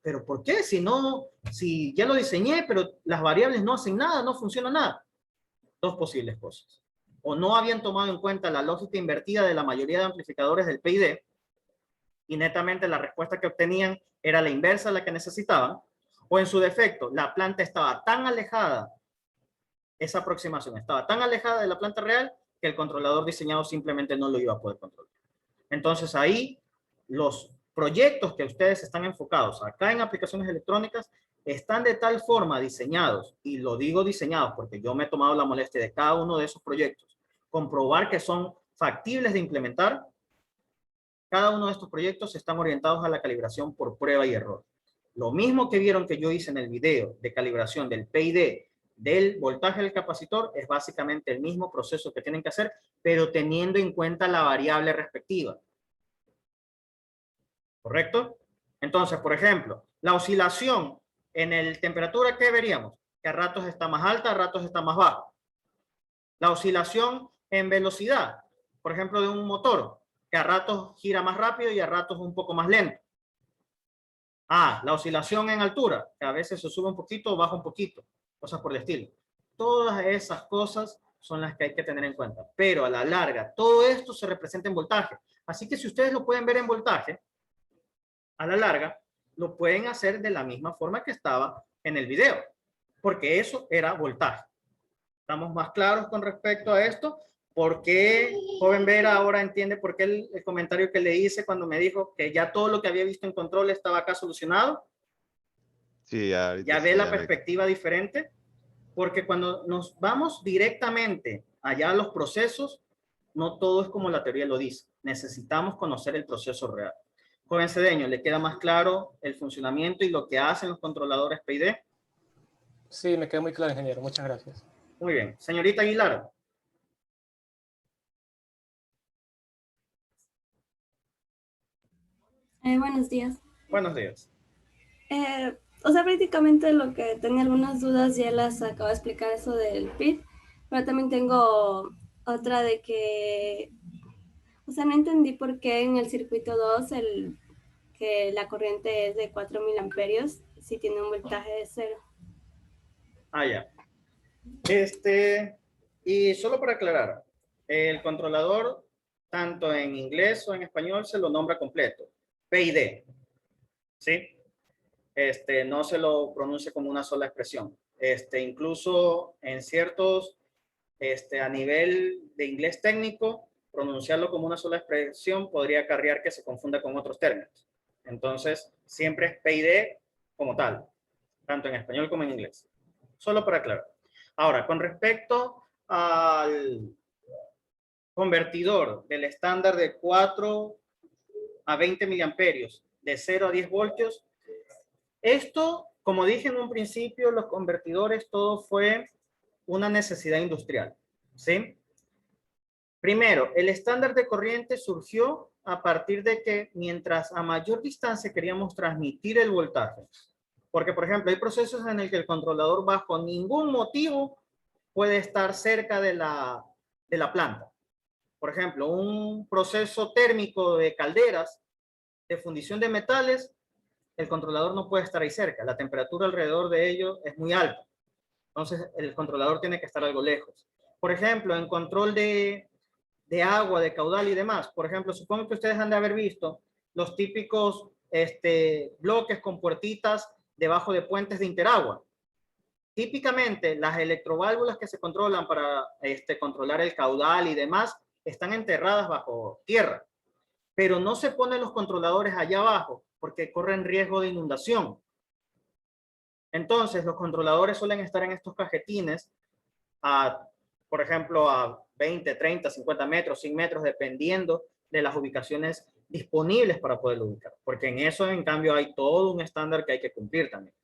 ¿Pero por qué? Si ya lo diseñé, pero las variables no hacen nada, no funciona nada. Dos posibles cosas. O no habían tomado en cuenta la lógica invertida de la mayoría de amplificadores del PID, y netamente la respuesta que obtenían era la inversa a la que necesitaban, o en su defecto, la planta estaba tan alejada, esa aproximación estaba tan alejada de la planta real, que el controlador diseñado simplemente no lo iba a poder controlar. Entonces ahí los proyectos que ustedes están enfocados acá en aplicaciones electrónicas están de tal forma diseñados, y lo digo diseñados porque yo me he tomado la molestia de cada uno de esos proyectos, comprobar que son factibles de implementar, cada uno de estos proyectos están orientados a la calibración por prueba y error. Lo mismo que vieron que yo hice en el video de calibración del PID del voltaje del capacitor es básicamente el mismo proceso que tienen que hacer, pero teniendo en cuenta la variable respectiva. ¿Correcto? Entonces, por ejemplo, la oscilación en el temperatura, ¿qué veríamos? Que a ratos está más alta, a ratos está más baja. La oscilación en velocidad, por ejemplo, de un motor, que a ratos gira más rápido y a ratos un poco más lento. La oscilación en altura, que a veces se sube un poquito o baja un poquito, cosas por el estilo. Todas esas cosas son las que hay que tener en cuenta. Pero a la larga, todo esto se representa en voltaje. Así que si ustedes lo pueden ver en voltaje, a la larga, lo pueden hacer de la misma forma que estaba en el video, porque eso era voltaje. ¿Estamos más claros con respecto a esto? ¿Por qué joven Vera ahora entiende por qué el comentario que le hice cuando me dijo que ya todo lo que había visto en control estaba acá solucionado? Sí, ¿Ya ve la perspectiva diferente? Porque cuando nos vamos directamente allá a los procesos, no todo es como la teoría lo dice. Necesitamos conocer el proceso real. Joven Cedeño, ¿le queda más claro el funcionamiento y lo que hacen los controladores PID? Sí, me queda muy claro, ingeniero. Muchas gracias. Muy bien. Señorita Aguilar. Buenos días. Buenos días. O sea, prácticamente lo que tenía algunas dudas ya las acabo de explicar, eso del PID, pero también tengo otra de que, o sea, no entendí por qué en el circuito 2 que la corriente es de 4.000 amperios si tiene un voltaje de 0. Ya. Y solo para aclarar, el controlador, tanto en inglés o en español, se lo nombra completo. PID. ¿Sí? No se lo pronuncia como una sola expresión. Incluso en ciertos, a nivel de inglés técnico, pronunciarlo como una sola expresión podría acarrear que se confunda con otros términos. Entonces, siempre es PID como tal, tanto en español como en inglés. Solo para aclarar. Ahora, con respecto al convertidor del estándar de 4 a 20 miliamperios, de 0 a 10 voltios, esto, como dije en un principio, los convertidores, todo fue una necesidad industrial, ¿sí? Primero, el estándar de corriente surgió a partir de que mientras a mayor distancia queríamos transmitir el voltaje, porque, por ejemplo, hay procesos en el que el controlador bajo ningún motivo puede estar cerca de la planta. Por ejemplo, un proceso térmico de calderas de fundición de metales, el controlador no puede estar ahí cerca. La temperatura alrededor de ello es muy alta. Entonces, el controlador tiene que estar algo lejos. Por ejemplo, en control de agua, de caudal y demás. Por ejemplo, supongo que ustedes han de haber visto los típicos bloques con puertitas debajo de puentes de interagua. Típicamente, las electroválvulas que se controlan para controlar el caudal y demás están enterradas bajo tierra, pero no se ponen los controladores allá abajo porque corren riesgo de inundación. Entonces, los controladores suelen estar en estos cajetines, por ejemplo, a 20, 30, 50 metros, 100 metros, dependiendo de las ubicaciones disponibles para poderlo ubicar, porque en eso, en cambio, hay todo un estándar que hay que cumplir también.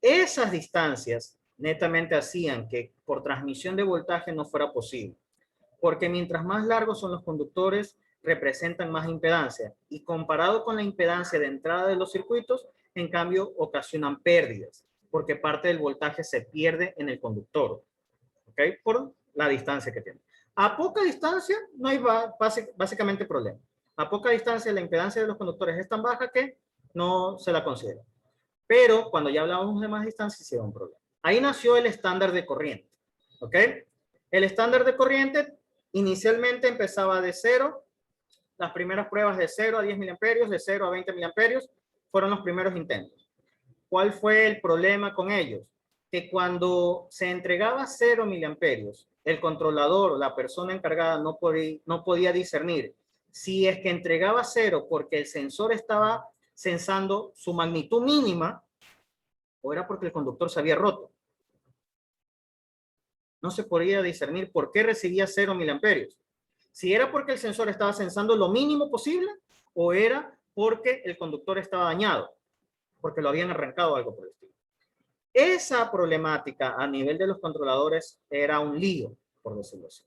Esas distancias netamente hacían que por transmisión de voltaje no fuera posible, porque mientras más largos son los conductores, representan más impedancia, y comparado con la impedancia de entrada de los circuitos, en cambio, ocasionan pérdidas, porque parte del voltaje se pierde en el conductor, ¿ok? Por la distancia que tiene. A poca distancia no hay básicamente problema. A poca distancia la impedancia de los conductores es tan baja que no se la considera. Pero cuando ya hablábamos de más distancia, sí era un problema. Ahí nació el estándar de corriente, ¿ok? El estándar de corriente inicialmente empezaba de 0. Las primeras pruebas de 0 a 10 miliamperios, de 0 a 20 miliamperios, fueron los primeros intentos. ¿Cuál fue el problema con ellos? Que cuando se entregaba 0 miliamperios, el controlador, la persona encargada, no podía discernir si es que entregaba 0 porque el sensor estaba sensando su magnitud mínima o era porque el conductor se había roto. No se podía discernir por qué recibía 0 miliamperios. Si era porque el sensor estaba sensando lo mínimo posible o era porque el conductor estaba dañado, porque lo habían arrancado o algo por el estilo. Esa problemática a nivel de los controladores era un lío, por decirlo así.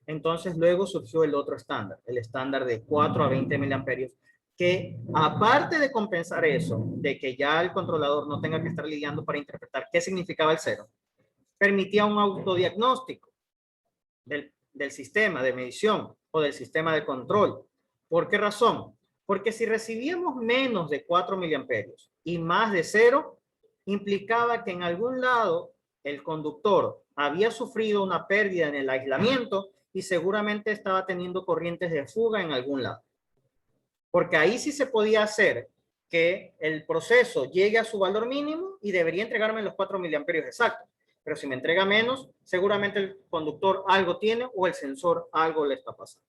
Entonces luego surgió el otro estándar, el estándar de 4 a 20 miliamperios, que aparte de compensar eso, de que ya el controlador no tenga que estar lidiando para interpretar qué significaba el cero, permitía un autodiagnóstico del sistema de medición o del sistema de control. ¿Por qué razón? Porque si recibíamos menos de 4 miliamperios y más de 0, implicaba que en algún lado el conductor había sufrido una pérdida en el aislamiento y seguramente estaba teniendo corrientes de fuga en algún lado. Porque ahí sí se podía hacer que el proceso llegue a su valor mínimo y debería entregarme los 4 miliamperios exactos. Pero si me entrega menos, seguramente el conductor algo tiene o el sensor algo le está pasando.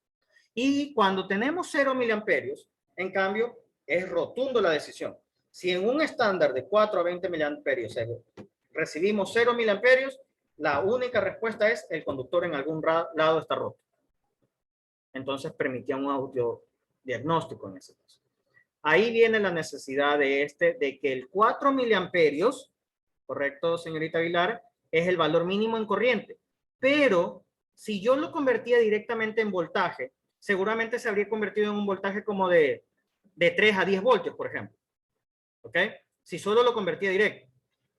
Y cuando tenemos 0 miliamperios, en cambio, es rotundo la decisión. Si en un estándar de 4 a 20 miliamperios recibimos 0 miliamperios, la única respuesta es el conductor en algún lado está roto. Entonces permitía un autodiagnóstico en ese caso. Ahí viene la necesidad de que el 4 miliamperios, correcto, señorita Aguilar, es el valor mínimo en corriente. Pero si yo lo convertía directamente en voltaje, seguramente se habría convertido en un voltaje como de 3 a 10 voltios, por ejemplo. ¿Ok? Si solo lo convertía directo.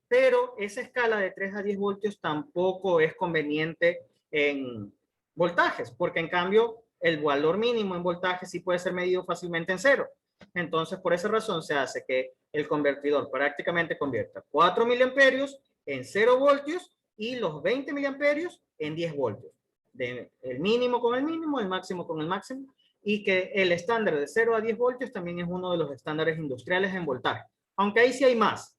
Pero esa escala de 3 a 10 voltios tampoco es conveniente en voltajes, porque en cambio el valor mínimo en voltaje sí puede ser medido fácilmente en 0. Entonces, por esa razón se hace que el convertidor prácticamente convierta 4 miliamperios en 0 voltios y los 20 miliamperios en 10 voltios. El mínimo con el mínimo, el máximo con el máximo, y que el estándar de 0 a 10 voltios también es uno de los estándares industriales en voltaje. Aunque ahí sí hay más.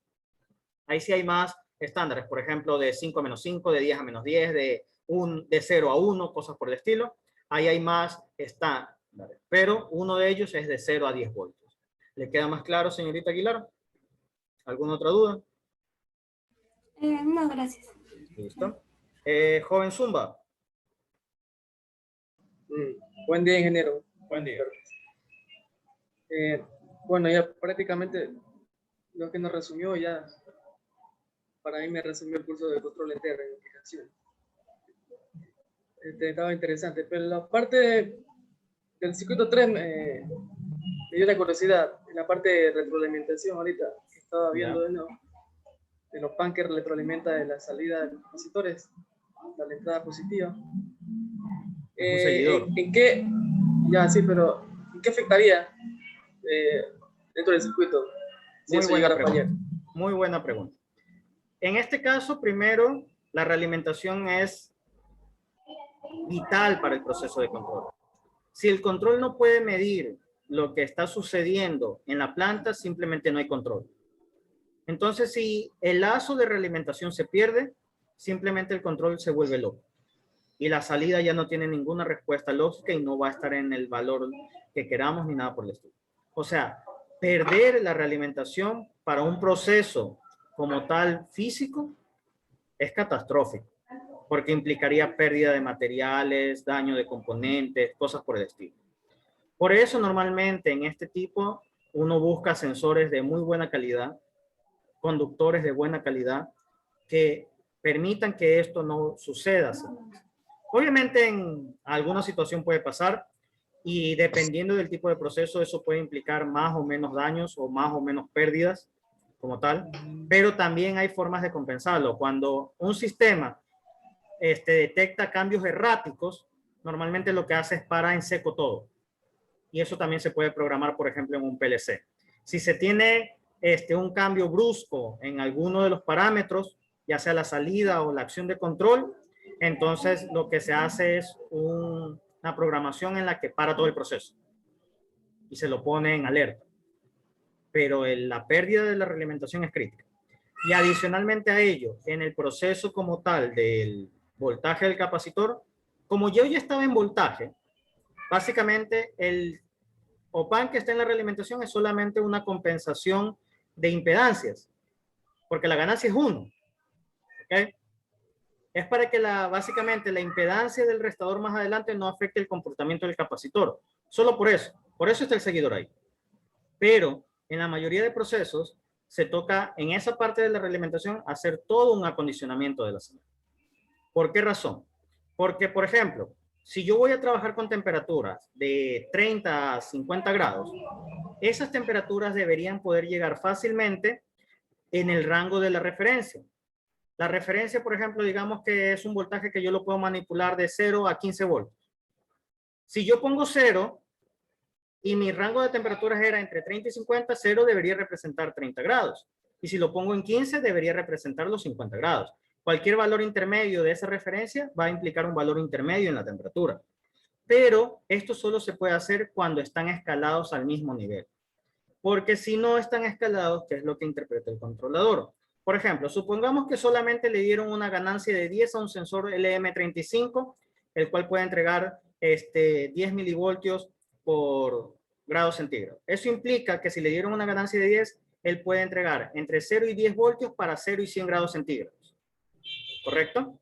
Ahí sí hay más estándares, por ejemplo, de 5 a menos 5, de 10 a menos 10, de 0 a 1, cosas por el estilo. Ahí hay más estándares, pero uno de ellos es de 0 a 10 voltios. ¿Le queda más claro, señorita Aguilar? ¿Alguna otra duda? No, gracias. Listo. Joven Zumba. Buen día, ingeniero. Buen día. Bueno, ya prácticamente lo que nos resumió ya, para mí me resumió el curso de control entero en aplicación. Estaba interesante, pero la parte del circuito 3 me dio la curiosidad. En la parte de retroalimentación ahorita, que estaba viendo de nuevo, de los pan que retroalimenta de la salida de los capacitores a la entrada positiva. ¿En qué? Ya, sí, pero ¿en qué afectaría dentro del circuito? Si Muy buena pregunta. En este caso, primero, la realimentación es vital para el proceso de control. Si el control no puede medir lo que está sucediendo en la planta, simplemente no hay control. Entonces, si el lazo de realimentación se pierde, simplemente el control se vuelve loco. Y la salida ya no tiene ninguna respuesta lógica y no va a estar en el valor que queramos ni nada por el estilo. O sea, perder la realimentación para un proceso como tal físico es catastrófico, porque implicaría pérdida de materiales, daño de componentes, cosas por el estilo. Por eso normalmente en este tipo uno busca sensores de muy buena calidad, conductores de buena calidad, que permitan que esto no suceda. Obviamente en alguna situación puede pasar y dependiendo del tipo de proceso eso puede implicar más o menos daños o más o menos pérdidas como tal, pero también hay formas de compensarlo. Cuando un sistema detecta cambios erráticos, normalmente lo que hace es parar en seco todo. Y eso también se puede programar, por ejemplo, en un PLC. Si se tiene un cambio brusco en alguno de los parámetros, ya sea la salida o la acción de control, entonces lo que se hace es una programación en la que para todo el proceso y se lo pone en alerta. Pero la pérdida de la realimentación es crítica. Y adicionalmente a ello, en el proceso como tal del voltaje del capacitor, como yo ya estaba en voltaje, básicamente el OPAN que está en la realimentación es solamente una compensación de impedancias, porque la ganancia es 1. ¿Okay? Es para que básicamente la impedancia del restador más adelante no afecte el comportamiento del capacitor. Solo por eso. Por eso está el seguidor ahí. Pero en la mayoría de procesos se toca en esa parte de la realimentación hacer todo un acondicionamiento de la señal. ¿Por qué razón? Porque, por ejemplo, si yo voy a trabajar con temperaturas de 30 a 50 grados, esas temperaturas deberían poder llegar fácilmente en el rango de la referencia. La referencia, por ejemplo, digamos que es un voltaje que yo lo puedo manipular de 0 a 15 voltios. Si yo pongo 0 y mi rango de temperaturas era entre 30 y 50, 0 debería representar 30 grados. Y si lo pongo en 15, debería representar los 50 grados. Cualquier valor intermedio de esa referencia va a implicar un valor intermedio en la temperatura. Pero esto solo se puede hacer cuando están escalados al mismo nivel. Porque si no están escalados, ¿qué es lo que interpreta el controlador? Por ejemplo, supongamos que solamente le dieron una ganancia de 10 a un sensor LM35, el cual puede entregar 10 milivoltios por grado centígrado. Eso implica que si le dieron una ganancia de 10, él puede entregar entre 0 y 10 voltios para 0 y 100 grados centígrados. ¿Correcto?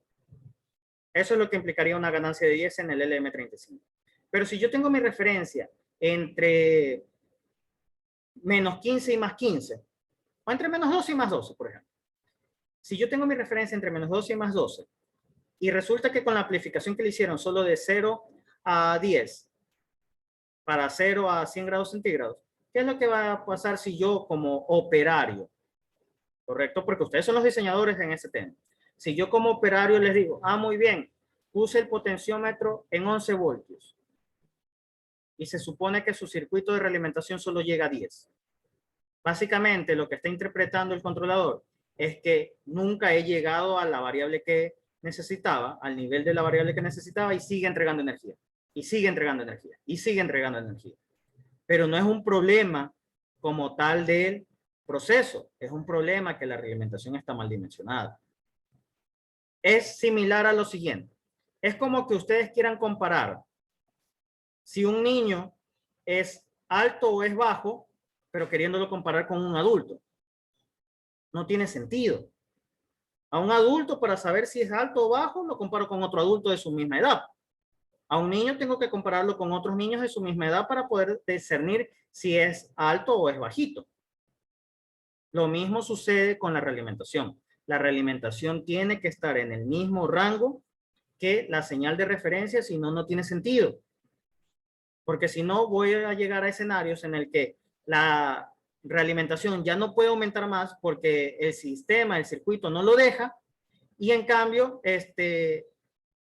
Eso es lo que implicaría una ganancia de 10 en el LM35. Pero si yo tengo mi referencia entre menos 15 y más 15, o entre menos 12 y más 12, por ejemplo. Si yo tengo mi referencia entre menos 12 y más 12, y resulta que con la amplificación que le hicieron solo de 0 a 10, para 0 a 100 grados centígrados, ¿qué es lo que va a pasar si yo como operario, correcto? Porque ustedes son los diseñadores en ese tema. Si yo como operario les digo, muy bien, puse el potenciómetro en 11 voltios y se supone que su circuito de realimentación solo llega a 10. Básicamente lo que está interpretando el controlador es que nunca he llegado a la variable que necesitaba, al nivel de la variable que necesitaba y sigue entregando energía. Y sigue entregando energía. Y sigue entregando energía. Pero no es un problema como tal del proceso. Es un problema que la realimentación está mal dimensionada. Es similar a lo siguiente. Es como que ustedes quieran comparar si un niño es alto o es bajo, pero queriéndolo comparar con un adulto. No tiene sentido. A un adulto, para saber si es alto o bajo, lo comparo con otro adulto de su misma edad. A un niño tengo que compararlo con otros niños de su misma edad para poder discernir si es alto o es bajito. Lo mismo sucede con la realimentación. La realimentación tiene que estar en el mismo rango que la señal de referencia, si no, no tiene sentido. Porque si no, voy a llegar a escenarios en el que la realimentación ya no puede aumentar más porque el sistema, el circuito no lo deja, y en cambio,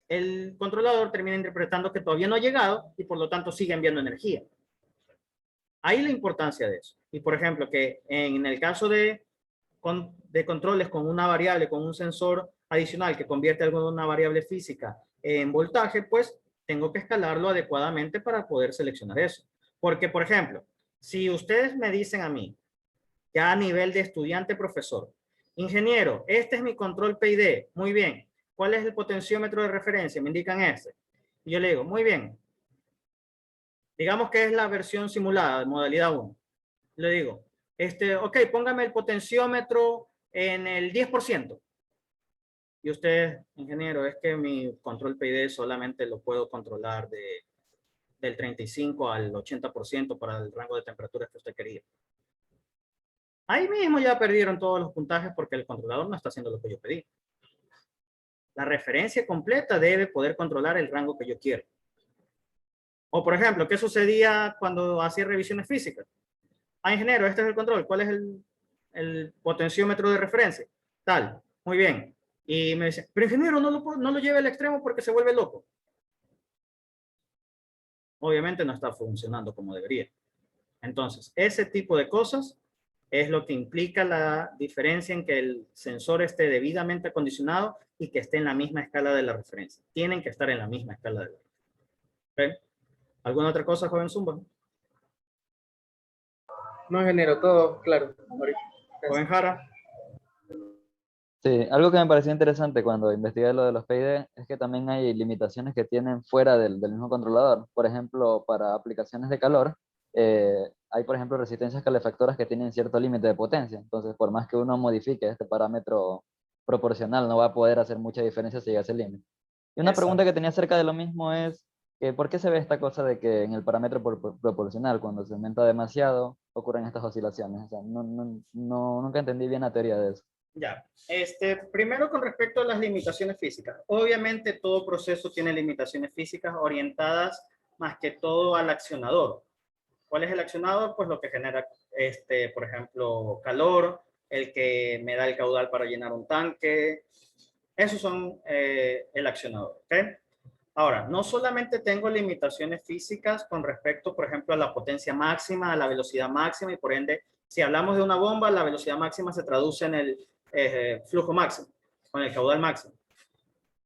el controlador termina interpretando que todavía no ha llegado y por lo tanto sigue enviando energía. Ahí la importancia de eso. Y por ejemplo, que en el caso de controles con una variable, con un sensor adicional que convierte alguna variable física en voltaje, pues tengo que escalarlo adecuadamente para poder seleccionar eso. Porque, por ejemplo, si ustedes me dicen a mí, ya a nivel de estudiante-profesor, ingeniero, este es mi control PID, muy bien, ¿cuál es el potenciómetro de referencia? Me indican este. Y yo le digo, muy bien, digamos que es la versión simulada, de modalidad 1. Le digo, ok, póngame el potenciómetro en el 10%. Y usted, ingeniero, es que mi control PID solamente lo puedo controlar del 35 al 80% para el rango de temperaturas que usted quería. Ahí mismo ya perdieron todos los puntajes porque el controlador no está haciendo lo que yo pedí. La referencia completa debe poder controlar el rango que yo quiero. O por ejemplo, ¿qué sucedía cuando hacía revisiones físicas? Ingeniero, este es el control. ¿Cuál es el potenciómetro de referencia? Tal. Muy bien. Y me dice, pero ingeniero, no lo lleve al extremo porque se vuelve loco. Obviamente no está funcionando como debería. Entonces, ese tipo de cosas es lo que implica la diferencia en que el sensor esté debidamente acondicionado y que esté en la misma escala de la referencia. Tienen que estar en la misma escala de la referencia. ¿Okay? ¿Alguna otra cosa, joven Zumba? No, ingeniero, todo claro. Joven Jara. Sí, algo que me pareció interesante cuando investigué lo de los PID es que también hay limitaciones que tienen fuera del mismo controlador. Por ejemplo, para aplicaciones de calor, hay, por ejemplo, resistencias calefactoras que tienen cierto límite de potencia. Entonces, por más que uno modifique este parámetro proporcional, no va a poder hacer mucha diferencia si llega a ese límite. Y una pregunta que tenía acerca de lo mismo es, que ¿por qué se ve esta cosa de que en el parámetro proporcional, cuando se aumenta demasiado, ocurren estas oscilaciones? O sea, nunca entendí bien la teoría de eso. Ya, primero con respecto a las limitaciones físicas. Obviamente todo proceso tiene limitaciones físicas orientadas más que todo al accionador. ¿Cuál es el accionador? Pues lo que genera, por ejemplo, calor, el que me da el caudal para llenar un tanque. Esos son el accionador, ¿ok? Ahora, no solamente tengo limitaciones físicas con respecto, por ejemplo, a la potencia máxima, a la velocidad máxima, y por ende, si hablamos de una bomba, la velocidad máxima se traduce en el flujo máximo, con el caudal máximo.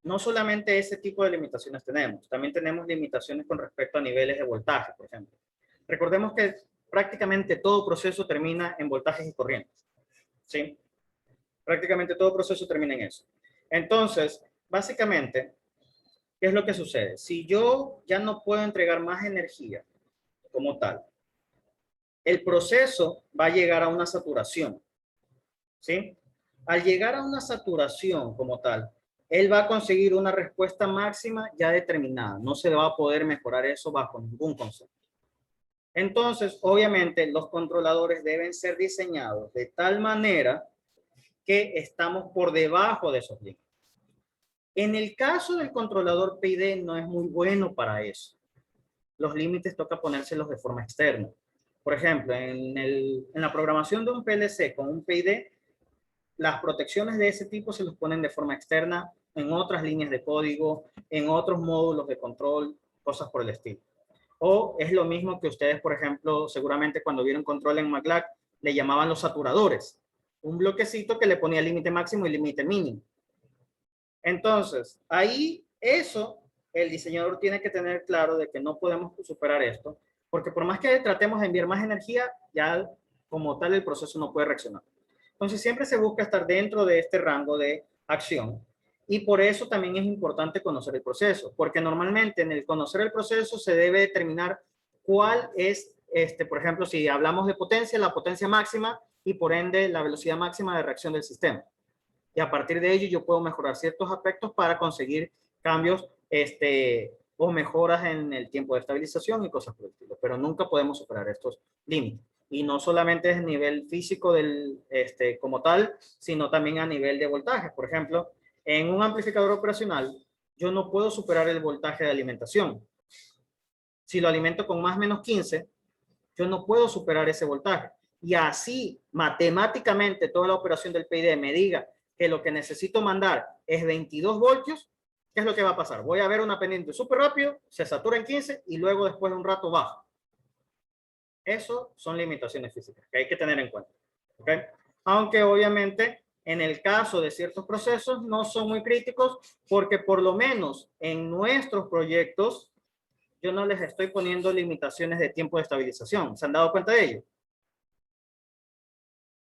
No solamente ese tipo de limitaciones tenemos, también tenemos limitaciones con respecto a niveles de voltaje, por ejemplo. Recordemos que prácticamente todo proceso termina en voltajes y corrientes, ¿sí? Prácticamente todo proceso termina en eso. Entonces, básicamente, ¿qué es lo que sucede? Si yo ya no puedo entregar más energía como tal, el proceso va a llegar a una saturación, ¿sí? Al llegar a una saturación como tal, él va a conseguir una respuesta máxima ya determinada. No se va a poder mejorar eso bajo ningún concepto. Entonces, obviamente, los controladores deben ser diseñados de tal manera que estamos por debajo de esos límites. En el caso del controlador PID no es muy bueno para eso. Los límites toca ponérselos de forma externa. Por ejemplo, en la programación de un PLC con un PID, las protecciones de ese tipo se los ponen de forma externa en otras líneas de código, en otros módulos de control, cosas por el estilo. O es lo mismo que ustedes, por ejemplo, seguramente cuando vieron control en MATLAB, le llamaban los saturadores. Un bloquecito que le ponía límite máximo y límite mínimo. Entonces, ahí eso, el diseñador tiene que tener claro de que no podemos superar esto, porque por más que tratemos de enviar más energía, ya como tal el proceso no puede reaccionar. Entonces, siempre se busca estar dentro de este rango de acción. Y por eso también es importante conocer el proceso, porque normalmente en el conocer el proceso se debe determinar cuál es, por ejemplo, si hablamos de potencia, la potencia máxima y por ende la velocidad máxima de reacción del sistema. Y a partir de ello yo puedo mejorar ciertos aspectos para conseguir cambios o mejoras en el tiempo de estabilización y cosas por el estilo. Pero nunca podemos superar estos límites. Y no solamente es a nivel físico como tal, sino también a nivel de voltaje. Por ejemplo, en un amplificador operacional, yo no puedo superar el voltaje de alimentación. Si lo alimento con más menos 15, yo no puedo superar ese voltaje. Y así, matemáticamente, toda la operación del PID me diga que lo que necesito mandar es 22 voltios, ¿qué es lo que va a pasar? Voy a ver una pendiente súper rápido, se satura en 15 y luego después de un rato baja. Eso son limitaciones físicas que hay que tener en cuenta. ¿Okay? Aunque obviamente en el caso de ciertos procesos no son muy críticos porque por lo menos en nuestros proyectos yo no les estoy poniendo limitaciones de tiempo de estabilización. ¿Se han dado cuenta de ello?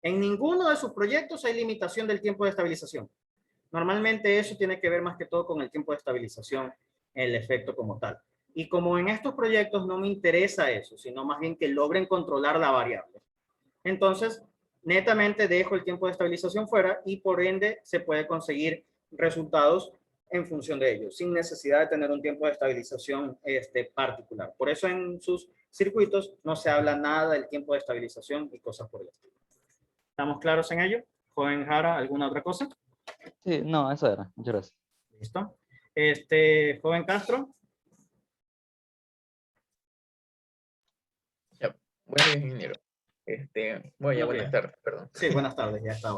En ninguno de sus proyectos hay limitación del tiempo de estabilización. Normalmente eso tiene que ver más que todo con el tiempo de estabilización, el efecto como tal. Y como en estos proyectos no me interesa eso, sino más bien que logren controlar la variable. Entonces, netamente dejo el tiempo de estabilización fuera y por ende se puede conseguir resultados en función de ello, sin necesidad de tener un tiempo de estabilización particular. Por eso en sus circuitos no se habla nada del tiempo de estabilización y cosas por el estilo. ¿Estamos claros en ello? Joven Jara, ¿alguna otra cosa? Sí, no, eso era. Muchas gracias. Listo. Joven Castro. Ya, bueno, ingeniero. Bueno, buenas tardes, perdón. Sí, buenas tardes, ya está.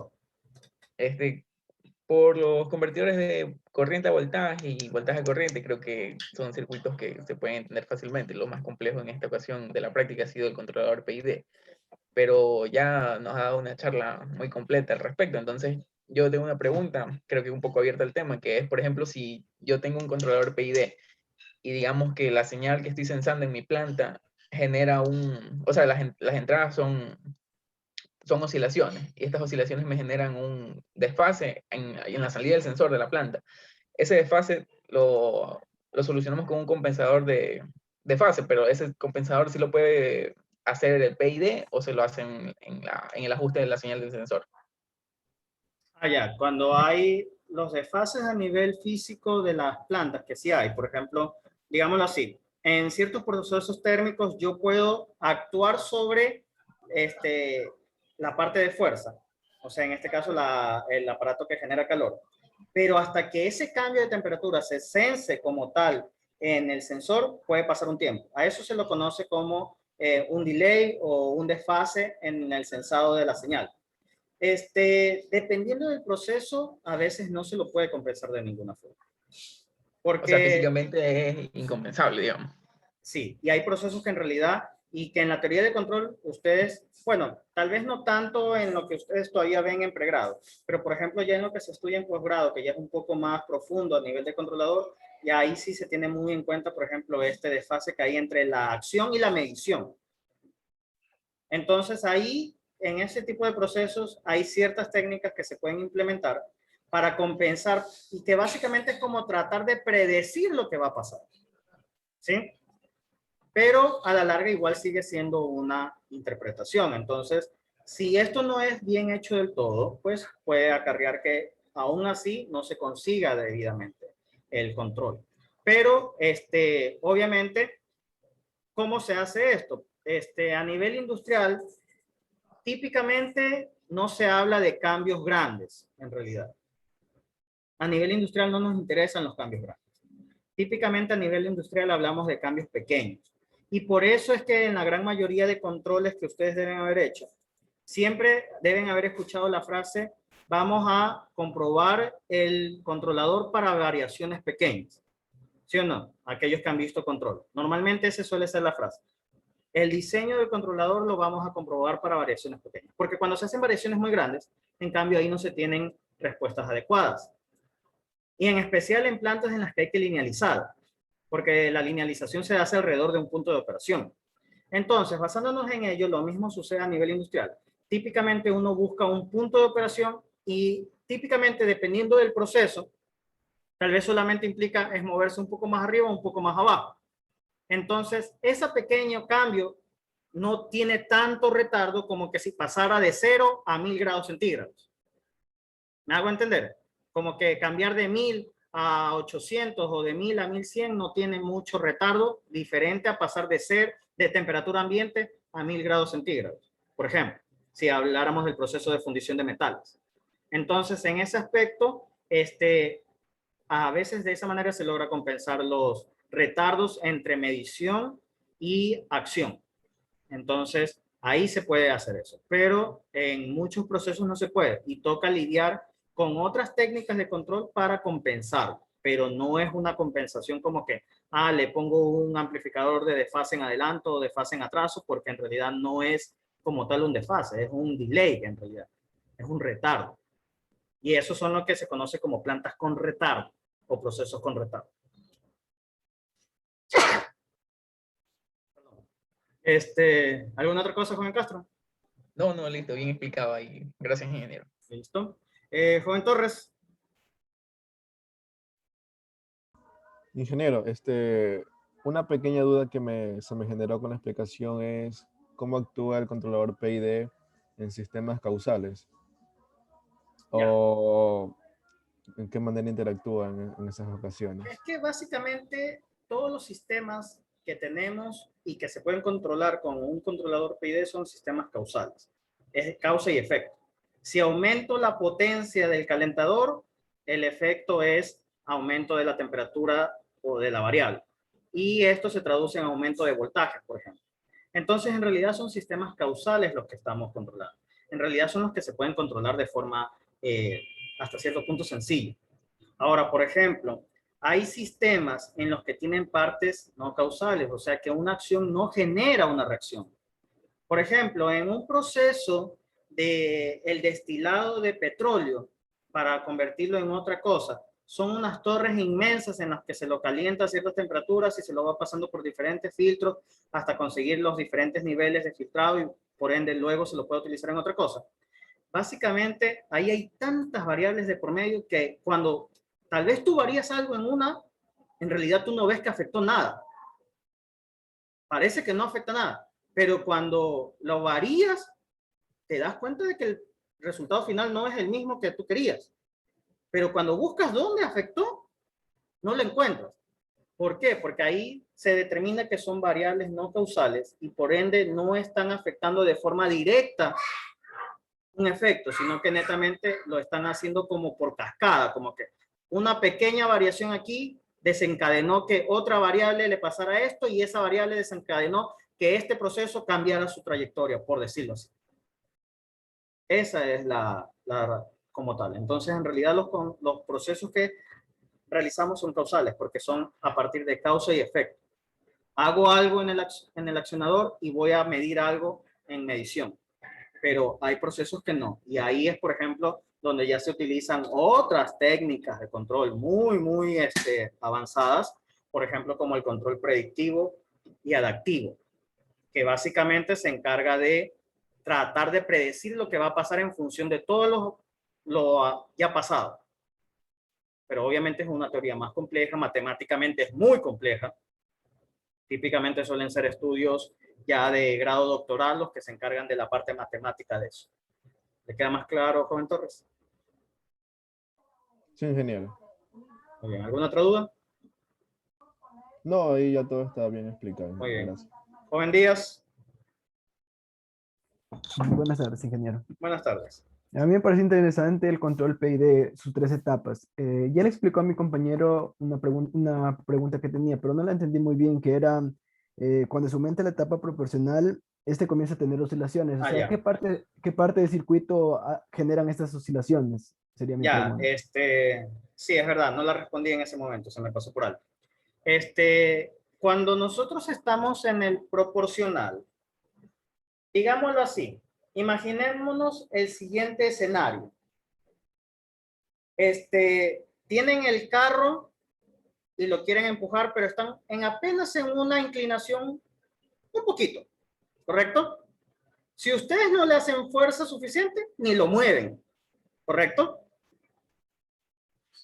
Por los convertidores de corriente a voltaje y voltaje a corriente, creo que son circuitos que se pueden entender fácilmente. Lo más complejo en esta ocasión de la práctica ha sido el controlador PID. Pero ya nos ha dado una charla muy completa al respecto. Entonces, yo tengo una pregunta, creo que un poco abierta al tema, que es, por ejemplo, si yo tengo un controlador PID y digamos que la señal que estoy sensando en mi planta genera o sea, las entradas son oscilaciones, y estas oscilaciones me generan un desfase en la salida del sensor de la planta. Ese desfase lo solucionamos con un compensador de fase, pero ese compensador sí lo puede hacer el PID o se lo hacen en el ajuste de la señal del sensor. Ya, cuando hay los desfases a nivel físico de las plantas, que sí hay, por ejemplo, digámoslo así, en ciertos procesos térmicos yo puedo actuar sobre la parte de fuerza, o sea, en este caso el aparato que genera calor, pero hasta que ese cambio de temperatura se sense como tal en el sensor, puede pasar un tiempo. A eso se lo conoce como un delay o un desfase en el sensado de la señal. Dependiendo del proceso, a veces no se lo puede compensar de ninguna forma. O sea, Porque físicamente es incompensable, digamos. sí, y hay procesos que en realidad, y que en la teoría de control, ustedes, bueno, tal vez no tanto en lo que ustedes todavía ven en pregrado, pero por ejemplo ya en lo que se estudia en posgrado, que ya es un poco más profundo a nivel de controlador, y ahí sí se tiene muy en cuenta, por ejemplo, este desfase que hay entre la acción y la medición. Entonces ahí, en ese tipo de procesos, hay ciertas técnicas que se pueden implementar para compensar y que básicamente es como tratar de predecir lo que va a pasar. ¿Sí? Pero a la larga igual sigue siendo una interpretación. Entonces, si esto no es bien hecho del todo, pues puede acarrear que aún así no se consiga debidamente el control. Pero, obviamente, ¿cómo se hace esto? A nivel industrial, típicamente no se habla de cambios grandes, en realidad. A nivel industrial no nos interesan los cambios grandes. Típicamente a nivel industrial hablamos de cambios pequeños. Y por eso es que en la gran mayoría de controles que ustedes deben haber hecho, siempre deben haber escuchado la frase, vamos a comprobar el controlador para variaciones pequeñas. ¿Sí o no? Aquellos que han visto control. Normalmente esa suele ser la frase. El diseño del controlador lo vamos a comprobar para variaciones pequeñas. Porque cuando se hacen variaciones muy grandes, en cambio ahí no se tienen respuestas adecuadas. Y en especial en plantas en las que hay que linealizar, porque la linealización se hace alrededor de un punto de operación. Entonces, basándonos en ello, lo mismo sucede a nivel industrial. Típicamente uno busca un punto de operación y típicamente dependiendo del proceso, tal vez solamente implica es moverse un poco más arriba o un poco más abajo. Entonces, ese pequeño cambio no tiene tanto retardo como que si pasara de 0 a 1000 grados centígrados. ¿Me hago entender? Como que cambiar de 1000 a 800 o de 1000 a 1100 no tiene mucho retardo, diferente a pasar de ser de temperatura ambiente a 1000 grados centígrados. Por ejemplo, si habláramos del proceso de fundición de metales. Entonces, en ese aspecto, a veces de esa manera se logra compensar los retardos entre medición y acción. Entonces, ahí se puede hacer eso, pero en muchos procesos no se puede y toca lidiar con otras técnicas de control para compensar, pero no es una compensación como que, le pongo un amplificador de desfase en adelanto o desfase en atraso, porque en realidad no es como tal un desfase, es un delay en realidad, es un retardo. Y esos son los que se conoce como plantas con retardo o procesos con retardo. ¿Alguna otra cosa, Juan Castro? No, listo, bien explicado ahí. Gracias, ingeniero. Listo. Joven Torres. Ingeniero, una pequeña duda que se me generó con la explicación es cómo actúa el controlador PID en sistemas causales. O en qué manera interactúa en esas ocasiones. Es que básicamente todos los sistemas que tenemos y que se pueden controlar con un controlador PID son sistemas causales. Es causa y efecto. Si aumento la potencia del calentador, el efecto es aumento de la temperatura o de la variable. Y esto se traduce en aumento de voltaje, por ejemplo. Entonces, en realidad son sistemas causales los que estamos controlando. En realidad son los que se pueden controlar de forma hasta cierto punto sencilla. Ahora, por ejemplo, hay sistemas en los que tienen partes no causales, o sea que una acción no genera una reacción. Por ejemplo, en un proceso de el destilado de petróleo para convertirlo en otra cosa, son unas torres inmensas en las que se lo calienta a ciertas temperaturas y se lo va pasando por diferentes filtros hasta conseguir los diferentes niveles de filtrado y por ende luego se lo puede utilizar en otra cosa. Básicamente, ahí hay tantas variables de por medio que cuando tal vez tú varías algo en una, en realidad tú no ves que afectó nada. Parece que no afecta nada, pero cuando lo varías, te das cuenta de que resultado final no es el mismo que tú querías. Pero cuando buscas dónde afectó, no lo encuentras. ¿Por qué? Porque ahí se determina que son variables no causales y por ende no están afectando de forma directa un efecto, sino que netamente lo están haciendo como por cascada, como que una pequeña variación aquí desencadenó que otra variable le pasara esto y esa variable desencadenó que este proceso cambiara su trayectoria, por decirlo así. Esa es la como tal. Entonces, en realidad los procesos que realizamos son causales porque son a partir de causa y efecto. Hago algo en el accionador y voy a medir algo en medición. Pero hay procesos que no. Y ahí es, por ejemplo, donde ya se utilizan otras técnicas de control muy avanzadas, por ejemplo, como el control predictivo y adaptivo, que básicamente se encarga de tratar de predecir lo que va a pasar en función de todo lo ya pasado. Pero obviamente es una teoría más compleja, matemáticamente es muy compleja. Típicamente suelen ser estudios ya de grado doctoral los que se encargan de la parte matemática de eso. ¿Le queda más claro, joven Torres? Sí, ingeniero. Muy bien. ¿Alguna otra duda? No, ahí ya todo está bien explicado. Muy bien. Gracias. Joven Díaz, Buenas tardes, ingeniero. buenas tardes. A mí me parece interesante el control PID, sus 3 etapas. Ya le explicó a mi compañero una pregunta que tenía, pero no la entendí muy bien, que era cuando se aumenta la etapa proporcional, este comienza a tener oscilaciones. O sea, Ya. qué parte del circuito generan estas oscilaciones? Sería mi Ya, pregunta. sí, es verdad, no la respondí en ese momento, se me pasó por alto. Cuando nosotros estamos en el proporcional, digámoslo así, imaginémonos el siguiente escenario. Tienen el carro y lo quieren empujar, pero están apenas en una inclinación un poquito, ¿correcto? Si ustedes no le hacen fuerza suficiente, ni lo mueven, ¿correcto?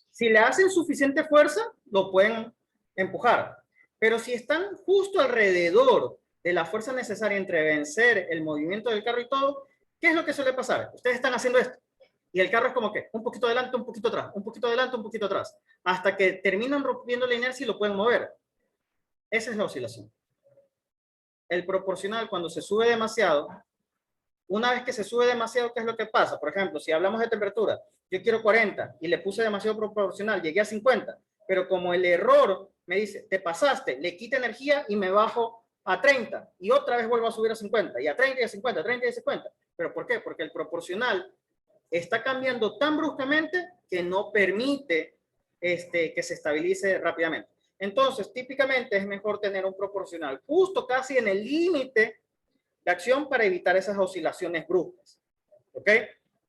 Si le hacen suficiente fuerza, lo pueden empujar. Pero si están justo alrededor de la fuerza necesaria entre vencer el movimiento del carro y todo, ¿qué es lo que suele pasar? Ustedes están haciendo esto. Y el carro es como que un poquito adelante, un poquito atrás, un poquito adelante, un poquito atrás, hasta que terminan rompiendo la inercia y lo pueden mover. Esa es la oscilación. El proporcional, cuando se sube demasiado, una vez que se sube demasiado, ¿qué es lo que pasa? Por ejemplo, si hablamos de temperatura, yo quiero 40 y le puse demasiado proporcional, llegué a 50, pero como el error me dice, te pasaste, le quita energía y me bajo a 30 y otra vez vuelvo a subir a 50 y a 30 y a 50, a 30 y a 50. ¿Pero por qué? Porque el proporcional está cambiando tan bruscamente que no permite que se estabilice rápidamente. Entonces, típicamente es mejor tener un proporcional justo casi en el límite de acción para evitar esas oscilaciones bruscas. ¿Ok?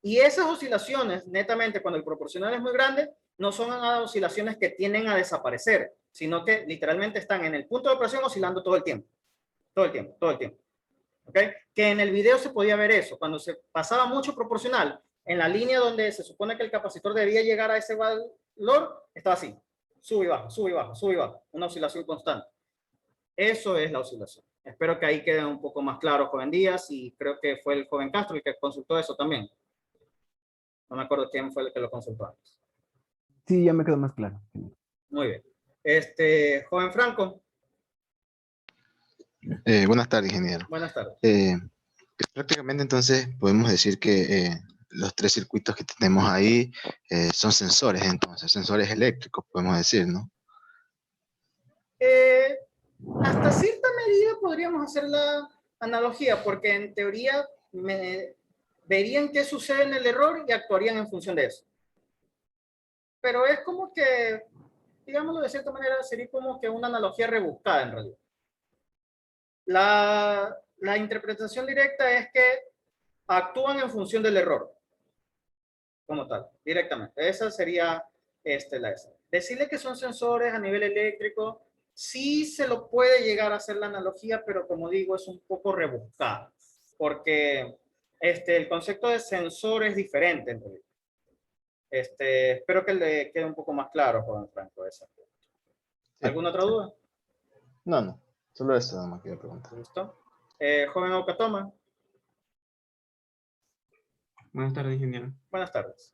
Y esas oscilaciones, netamente, cuando el proporcional es muy grande, no son oscilaciones que tienden a desaparecer, sino que literalmente están en el punto de presión oscilando todo el tiempo. Todo el tiempo, todo el tiempo. ¿Ok? Que en el video se podía ver eso. Cuando se pasaba mucho proporcional, en la línea donde se supone que el capacitor debía llegar a ese valor, estaba así. Sube y baja, sube y baja, sube y baja. Una oscilación constante. Eso es la oscilación. Espero que ahí quede un poco más claro, joven Díaz, y creo que fue el joven Castro el que consultó eso también. No me acuerdo quién fue el que lo consultó antes. Sí, ya me quedó más claro. Muy bien. Joven Franco. Buenas tardes, ingeniero. Buenas tardes. Prácticamente entonces podemos decir que los 3 circuitos que tenemos ahí son sensores, entonces, sensores eléctricos, podemos decir, ¿no? Hasta cierta medida podríamos hacer la analogía, porque en teoría verían qué sucede en el error y actuarían en función de eso. Pero es como que, digámoslo de cierta manera, sería como que una analogía rebuscada en realidad. La interpretación directa es que actúan en función del error, como tal, directamente. Esa sería la esa. Decirle que son sensores a nivel eléctrico, sí se lo puede llegar a hacer la analogía, pero como digo, es un poco rebuscado, porque el concepto de sensor es diferente en realidad. Espero que le quede un poco más claro, joven Franco, esa. ¿Alguna otra duda? No, solo eso nada más quería preguntar. ¿Listo? Joven Okatoma. Buenas tardes, ingeniero. Buenas tardes.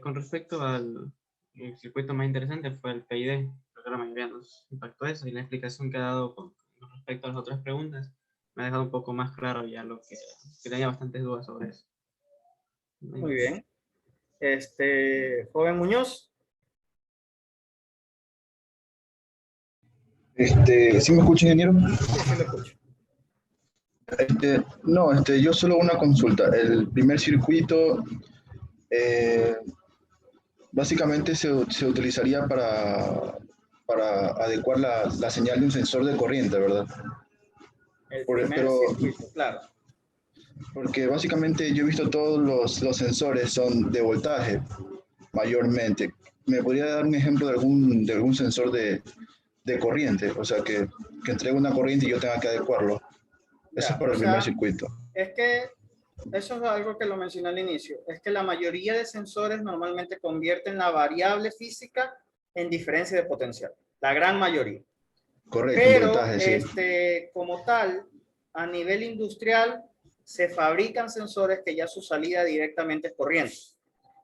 Con respecto al el circuito más interesante fue el PID, creo que la mayoría nos impactó eso, y la explicación que ha dado con respecto a las otras preguntas me ha dejado un poco más claro ya lo que tenía bastantes dudas sobre eso. Muy bien. Joven Muñoz. ¿Sí me escucha, ingeniero? Sí, sí lo escucho. Yo solo una consulta. El primer circuito básicamente se utilizaría para adecuar la señal de un sensor de corriente, ¿verdad? El primer circuito, claro. Porque básicamente yo he visto todos los sensores son de voltaje, mayormente. ¿Me podría dar un ejemplo de algún sensor de corriente? O sea, que entregue una corriente y yo tenga que adecuarlo. Eso es para el primer circuito. Es que eso es algo que lo mencioné al inicio. Es que la mayoría de sensores normalmente convierten la variable física en diferencia de potencial. La gran mayoría. Correcto, pero voltaje, sí. Como tal, a nivel industrial, se fabrican sensores que ya su salida directamente es corriente.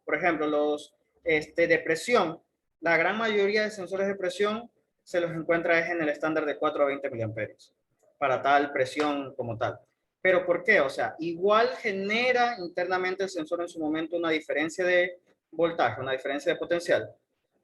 Por ejemplo, los de presión, la gran mayoría de sensores de presión se los encuentra en el estándar de 4 a 20 miliamperios para tal presión como tal. ¿Pero por qué? O sea, igual genera internamente el sensor en su momento una diferencia de voltaje, una diferencia de potencial,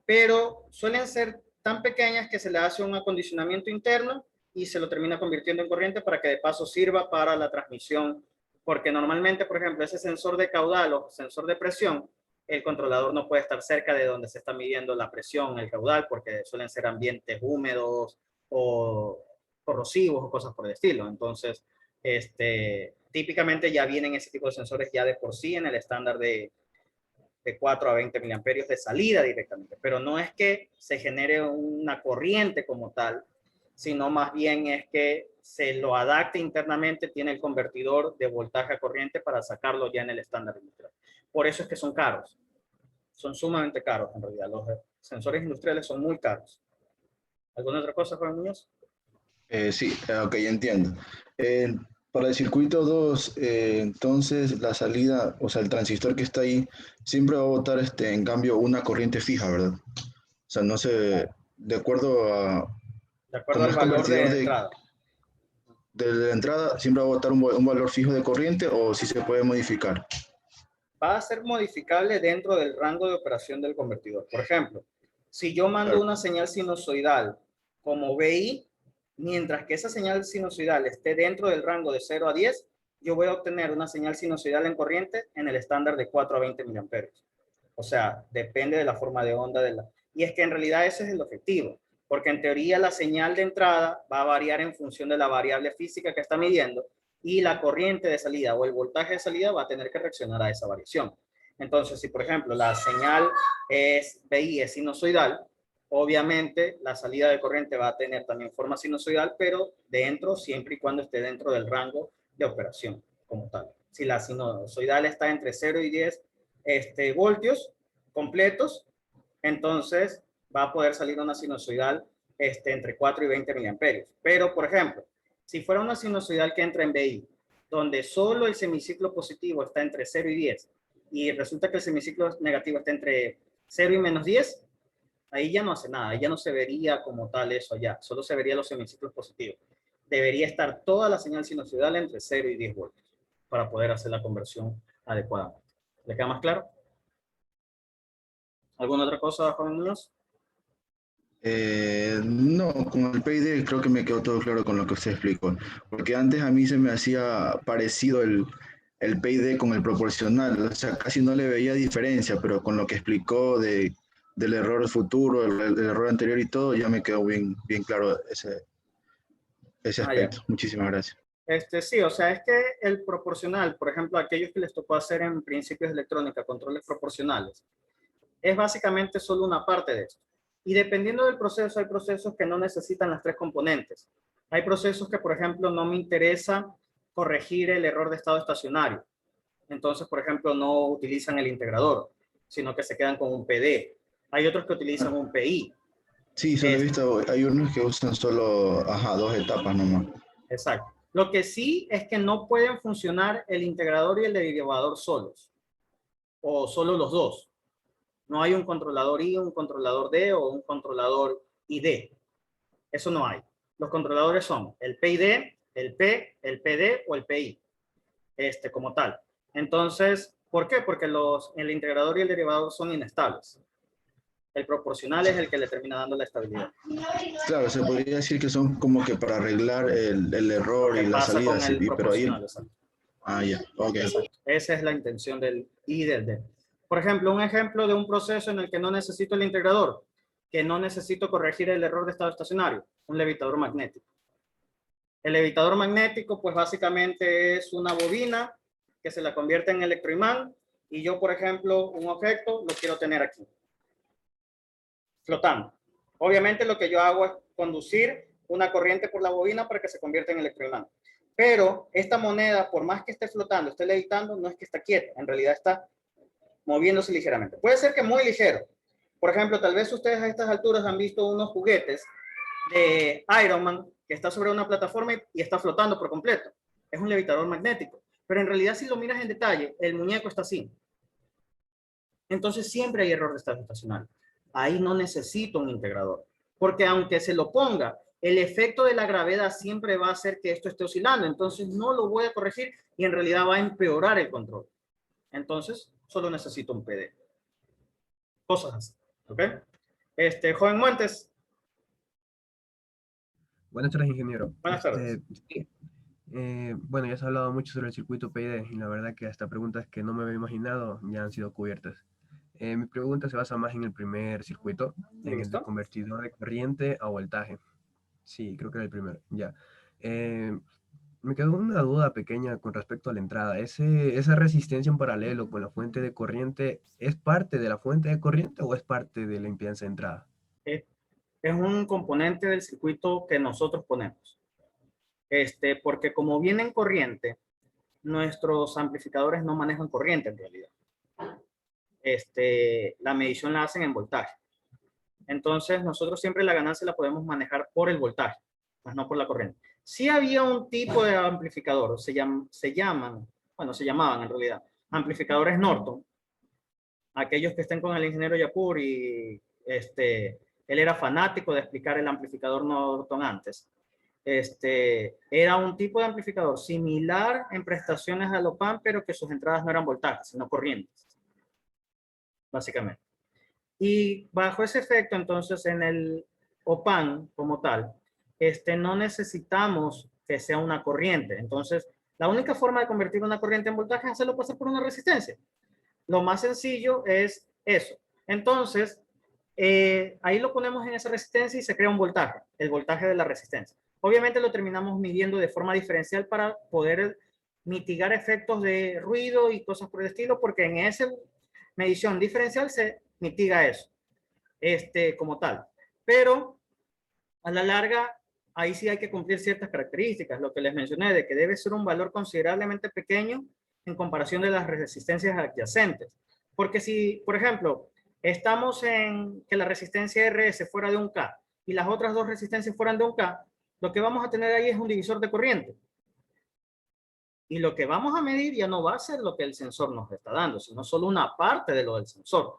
pero suelen ser tan pequeñas que se le hace un acondicionamiento interno y se lo termina convirtiendo en corriente para que de paso sirva para la transmisión, porque normalmente, por ejemplo, ese sensor de caudal o sensor de presión, el controlador no puede estar cerca de donde se está midiendo la presión, el caudal, porque suelen ser ambientes húmedos o corrosivos o cosas por el estilo. Entonces, típicamente ya vienen ese tipo de sensores ya de por sí en el estándar de 4 a 20 miliamperios de salida directamente, pero no es que se genere una corriente como tal, sino más bien es que se lo adapte internamente, tiene el convertidor de voltaje a corriente para sacarlo ya en el estándar industrial. Por eso es que son caros, son sumamente caros en realidad, los sensores industriales son muy caros. ¿Alguna otra cosa, Juan Muñoz? Sí, ok, entiendo. Para el circuito 2, entonces la salida, o sea, el transistor que está ahí, siempre va a botar en cambio una corriente fija, ¿verdad? O sea, no se, de acuerdo al valor de entrada. De la entrada, siempre va a botar un valor fijo de corriente o si se puede modificar. Va a ser modificable dentro del rango de operación del convertidor. Por ejemplo, si yo mando una señal sinusoidal como BI, mientras que esa señal sinusoidal esté dentro del rango de 0 a 10, yo voy a obtener una señal sinusoidal en corriente en el estándar de 4 a 20 miliamperios. O sea, depende de la forma de onda de la... Y es que en realidad ese es el objetivo, porque en teoría la señal de entrada va a variar en función de la variable física que está midiendo y la corriente de salida o el voltaje de salida va a tener que reaccionar a esa variación. Entonces, si por ejemplo la señal es BI, es sinusoidal, obviamente la salida de corriente va a tener también forma sinusoidal, pero dentro, siempre y cuando esté dentro del rango de operación como tal. Si la sinusoidal está entre 0 y 10 voltios completos, entonces va a poder salir una sinusoidal entre 4 y 20 miliamperios. Pero, por ejemplo, si fuera una sinusoidal que entra en BI, donde solo el semiciclo positivo está entre 0 y 10, y resulta que el semiciclo negativo está entre 0 y menos 10, ahí ya no hace nada, ahí ya no se vería como tal eso allá, solo se vería los semiciclos positivos. Debería estar toda la señal sinusoidal entre 0 y 10 voltios para poder hacer la conversión adecuadamente. ¿Le queda más claro? ¿Alguna otra cosa, Juan Muñoz? No, con el PID creo que me quedó todo claro con lo que usted explicó, porque antes a mí se me hacía parecido el PID con el proporcional, o sea, casi no le veía diferencia, pero con lo que explicó del error futuro, el error anterior y todo, ya me quedó bien claro ese aspecto. Muchísimas gracias. Sí, o sea, es que el proporcional, por ejemplo, aquellos que les tocó hacer en principios de electrónica, controles proporcionales, es básicamente solo una parte de esto. Y dependiendo del proceso, hay procesos que no necesitan las tres componentes. Hay procesos que, por ejemplo, no me interesa corregir el error de estado estacionario. Entonces, por ejemplo, no utilizan el integrador, sino que se quedan con un PD. Hay otros que utilizan un PI. Sí, solo he visto, hay unos que usan solo, 2 etapas nomás. Exacto. Lo que sí es que no pueden funcionar el integrador y el derivador solos. o solo los dos. No hay un controlador I, un controlador D o un controlador ID. Eso no hay. Los controladores son el PID, el P, el PD o el PI, como tal. Entonces, ¿por qué? Porque el integrador y el derivador son inestables. El proporcional es el que le termina dando la estabilidad. Claro, se podría decir que son como que para arreglar el error y la salida. Con el proporcional, exacto. Ah, ya, ok. Exacto. Esa es la intención del I y del D. Por ejemplo, un ejemplo de un proceso en el que no necesito el integrador, que no necesito corregir el error de estado estacionario, un levitador magnético. El levitador magnético, pues básicamente es una bobina que se la convierte en electroimán y yo, por ejemplo, un objeto lo quiero tener aquí, flotando. Obviamente lo que yo hago es conducir una corriente por la bobina para que se convierta en electroimán. Pero esta moneda, por más que esté flotando, esté levitando, no es que está quieta, en realidad está moviéndose ligeramente. Puede ser que muy ligero. Por ejemplo, tal vez ustedes a estas alturas han visto unos juguetes de Iron Man que está sobre una plataforma y está flotando por completo. Es un levitador magnético. Pero en realidad, si lo miras en detalle, el muñeco está así. Entonces siempre hay error de estado estacionario. Ahí no necesito un integrador. Porque aunque se lo ponga, el efecto de la gravedad siempre va a hacer que esto esté oscilando. Entonces no lo voy a corregir y en realidad va a empeorar el control. Entonces solo necesito un PD. Cosas así. ¿Ok? Joven Montes. Buenas tardes, ingeniero. Buenas tardes. Bueno, ya se ha hablado mucho sobre el circuito PID y la verdad que hasta preguntas que no me había imaginado ya han sido cubiertas. Mi pregunta se basa más en el primer circuito, en el de convertidor de corriente a voltaje. Sí, creo que era el primero, ya. Me quedó una duda pequeña con respecto a la entrada. ¿Esa resistencia en paralelo con la fuente de corriente es parte de la fuente de corriente o es parte de la impedancia de entrada? Es un componente del circuito que nosotros ponemos. Porque como viene en corriente, nuestros amplificadores no manejan corriente en realidad. La medición la hacen en voltaje. Entonces, nosotros siempre la ganancia la podemos manejar por el voltaje, más no por la corriente. Sí había un tipo de amplificador, se llamaban en realidad, amplificadores Norton. Aquellos que estén con el ingeniero Yapur y él era fanático de explicar el amplificador Norton antes. Era un tipo de amplificador similar en prestaciones al OPAM, pero que sus entradas no eran voltajes, sino corrientes, básicamente. Y bajo ese efecto, entonces, en el OPAM como tal, no necesitamos que sea una corriente. Entonces, la única forma de convertir una corriente en voltaje es hacerlo pasar por una resistencia. Lo más sencillo es eso. Entonces, ahí lo ponemos en esa resistencia y se crea un voltaje, el voltaje de la resistencia. Obviamente lo terminamos midiendo de forma diferencial para poder mitigar efectos de ruido y cosas por el estilo, porque en esa medición diferencial se mitiga eso, como tal. Pero a la larga, ahí sí hay que cumplir ciertas características, lo que les mencioné, de que debe ser un valor considerablemente pequeño en comparación de las resistencias adyacentes. Porque si, por ejemplo, estamos en que la resistencia RS fuera de 1K y las otras dos resistencias fueran de 1K, lo que vamos a tener ahí es un divisor de corriente. Y lo que vamos a medir ya no va a ser lo que el sensor nos está dando, sino solo una parte de lo del sensor.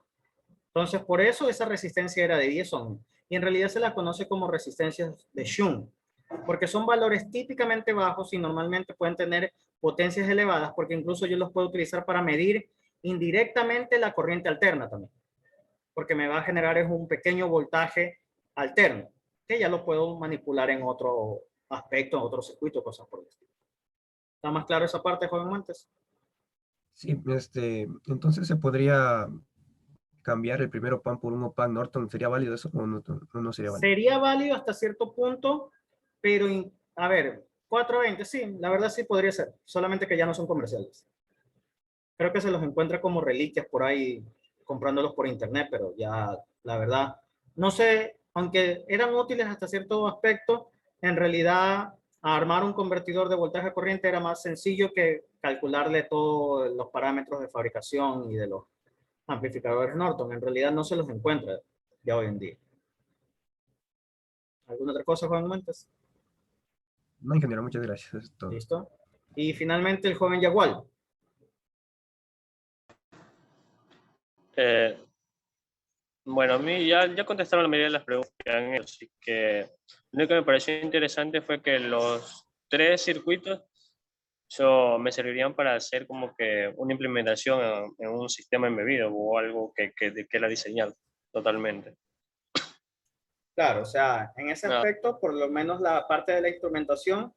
Entonces, por eso esa resistencia era de 10 ohms. Y en realidad se la conoce como resistencias de shunt, porque son valores típicamente bajos y normalmente pueden tener potencias elevadas, porque incluso yo los puedo utilizar para medir indirectamente la corriente alterna también, porque me va a generar un pequeño voltaje alterno, que ya lo puedo manipular en otro aspecto, en otro circuito, cosas por el estilo. ¿Está más claro esa parte, joven Montes? Sí, entonces se podría cambiar el primer OPAM por un OPAM Norton. ¿Sería válido eso o no sería válido? Sería válido hasta cierto punto, pero a ver, 420, sí, la verdad sí podría ser, solamente que ya no son comerciales. Creo que se los encuentra como reliquias por ahí, comprándolos por internet, pero ya, la verdad, no sé, aunque eran útiles hasta cierto aspecto, en realidad armar un convertidor de voltaje a corriente era más sencillo que calcularle todos los parámetros de fabricación y de los amplificadores Norton. En realidad no se los encuentra ya hoy en día. ¿Alguna otra cosa, Juan Montes? No, ingeniero, muchas gracias. Eso es todo. ¿Listo? Y finalmente el joven Yagual. Bueno, a mí ya contestaron la mayoría de las preguntas que han hecho, así que lo único que me pareció interesante fue que los 3 circuitos me servirían para hacer como que una implementación en un sistema embebido o algo que la diseñar totalmente. Claro, o sea, en ese No. aspecto, por lo menos la parte de la instrumentación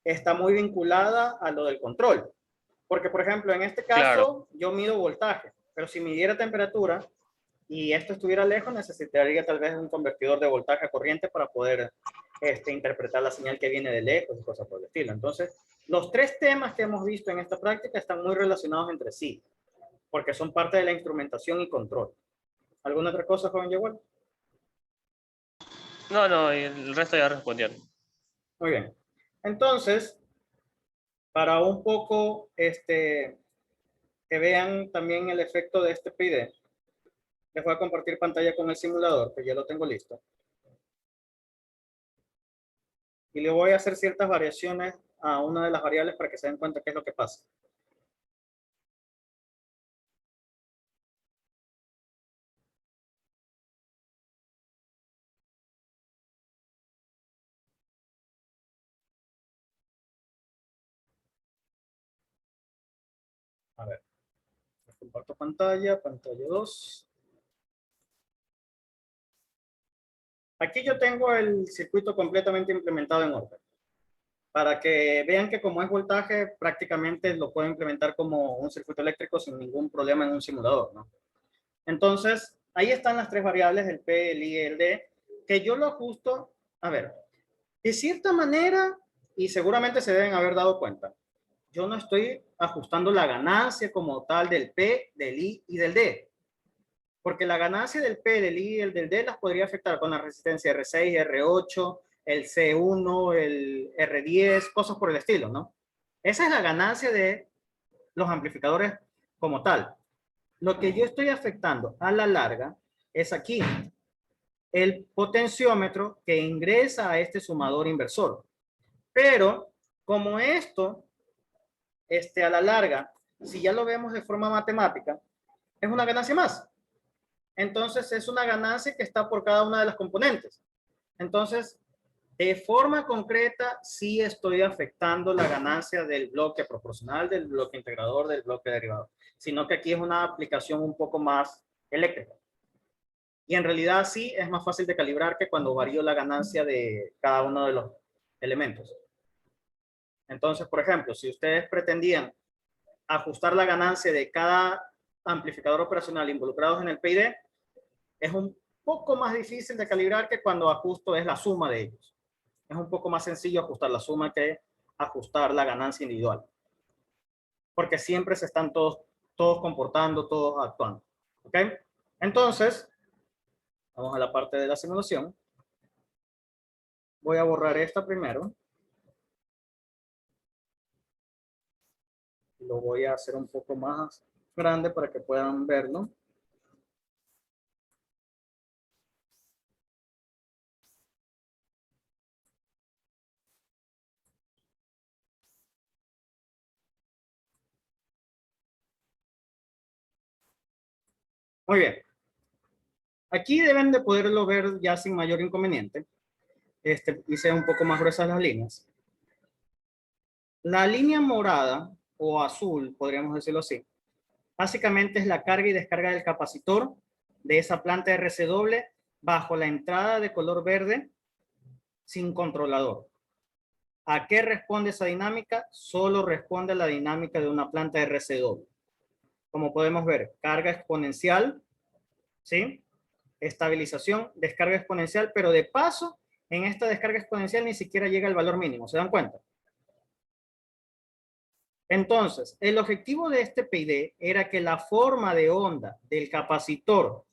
está muy vinculada a lo del control. Porque, por ejemplo, en este caso, Claro. yo mido voltaje, pero si midiera temperatura y esto estuviera lejos, necesitaría tal vez un convertidor de voltaje a corriente para poder interpretar la señal que viene de lejos y cosas por el estilo. Entonces, los 3 temas que hemos visto en esta práctica están muy relacionados entre sí, porque son parte de la instrumentación y control. ¿Alguna otra cosa, joven Yehuel? No, y el resto ya respondieron. Muy bien. Entonces, para un poco que vean también el efecto de este PID, les voy a compartir pantalla con el simulador, que ya lo tengo listo. Y le voy a hacer ciertas variaciones a una de las variables para que se den cuenta qué es lo que pasa. A ver, comparto pantalla 2. Aquí yo tengo el circuito completamente implementado en Orbe. Para que vean que como es voltaje, prácticamente lo puedo implementar como un circuito eléctrico sin ningún problema en un simulador, ¿no? Entonces, ahí están las 3 variables, el P, el I y el D, que yo lo ajusto, a ver, de cierta manera, y seguramente se deben haber dado cuenta, yo no estoy ajustando la ganancia como tal del P, del I y del D. Porque la ganancia del P, del I y del D las podría afectar con la resistencia R6, R8, el C1, el R10, cosas por el estilo, ¿no? Esa es la ganancia de los amplificadores como tal. Lo que yo estoy afectando a la larga es aquí, el potenciómetro que ingresa a este sumador inversor. Pero como esto, a la larga, si ya lo vemos de forma matemática, es una ganancia más. Entonces es una ganancia que está por cada una de las componentes. Entonces, de forma concreta, sí estoy afectando la ganancia del bloque proporcional, del bloque integrador, del bloque derivado. Sino que aquí es una aplicación un poco más eléctrica. Y en realidad sí es más fácil de calibrar que cuando varío la ganancia de cada uno de los elementos. Entonces, por ejemplo, si ustedes pretendían ajustar la ganancia de cada amplificador operacional involucrados en el PID, es un poco más difícil de calibrar que cuando ajusto es la suma de ellos. Es un poco más sencillo ajustar la suma que ajustar la ganancia individual. Porque siempre se están todos comportando, todos actuando. ¿Ok? Entonces, vamos a la parte de la simulación. Voy a borrar esta primero. Lo voy a hacer un poco más grande para que puedan verlo. Muy bien. Aquí deben de poderlo ver ya sin mayor inconveniente. Hice un poco más gruesas las líneas. La línea morada o azul, podríamos decirlo así, básicamente es la carga y descarga del capacitor de esa planta RC doble bajo la entrada de color verde sin controlador. ¿A qué responde esa dinámica? Solo responde a la dinámica de una planta RC doble. Como podemos ver, carga exponencial, ¿sí? Estabilización, descarga exponencial, pero de paso, en esta descarga exponencial ni siquiera llega al valor mínimo, ¿se dan cuenta? Entonces, el objetivo de este PID era que la forma de onda del capacitor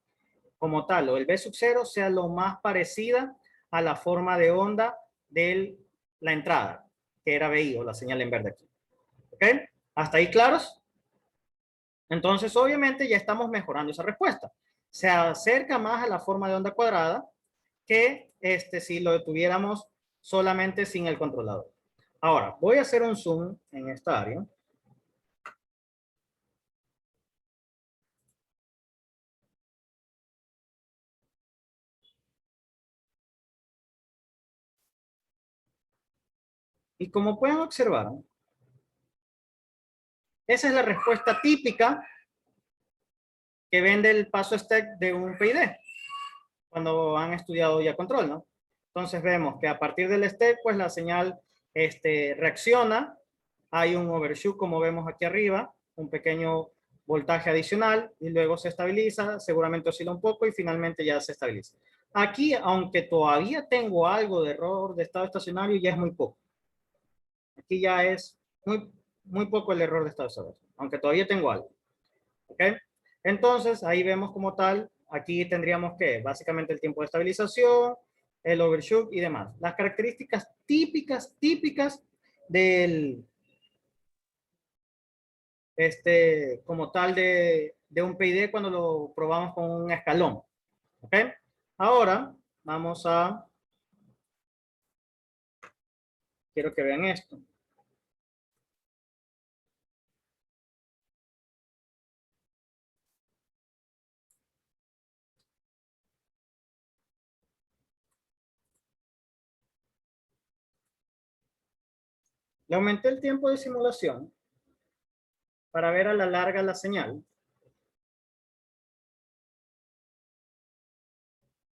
como tal, o el V sub 0, sea lo más parecida a la forma de onda de la entrada, que era VI, o la señal en verde aquí. ¿Ok? ¿Hasta ahí claros? Entonces, obviamente, ya estamos mejorando esa respuesta. Se acerca más a la forma de onda cuadrada que si lo tuviéramos solamente sin el controlador. Ahora, voy a hacer un zoom en esta área. Y como pueden observar, esa es la respuesta típica que vende el paso stack de un PID, cuando han estudiado ya control, ¿no? Entonces vemos que a partir del stack, pues la señal reacciona, hay un overshoot como vemos aquí arriba, un pequeño voltaje adicional y luego se estabiliza, seguramente oscila un poco y finalmente ya se estabiliza. Aquí, aunque todavía tengo algo de error de estado estacionario, ya es muy poco. Aquí ya es muy poco el error de estado estacionario, aunque todavía tengo algo. ¿Ok? Entonces, ahí vemos como tal, aquí tendríamos que, básicamente el tiempo de estabilización, el overshoot y demás. Las características típicas del, como tal de un PID cuando lo probamos con un escalón. ¿Ok? Ahora, vamos a, quiero que vean esto. Le aumenté el tiempo de simulación para ver a la larga la señal.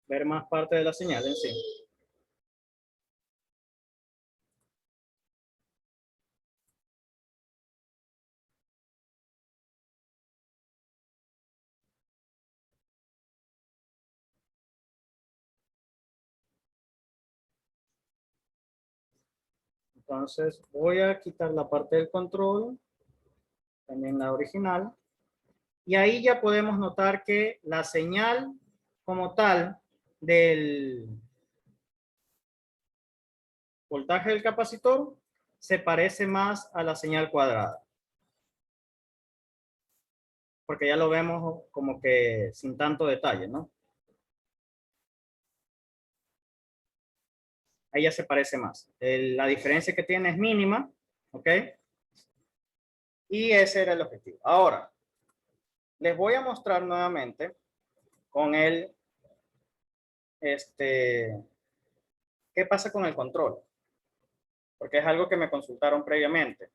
Ver más parte de la señal en sí. Entonces voy a quitar la parte del control, también la original. Y ahí ya podemos notar que la señal como tal del voltaje del capacitor se parece más a la señal cuadrada. Porque ya lo vemos como que sin tanto detalle, ¿no? Ahí ya se parece más. La diferencia que tiene es mínima, ¿ok? Y ese era el objetivo. Ahora, les voy a mostrar nuevamente con el, ¿qué pasa con el control? Porque es algo que me consultaron previamente.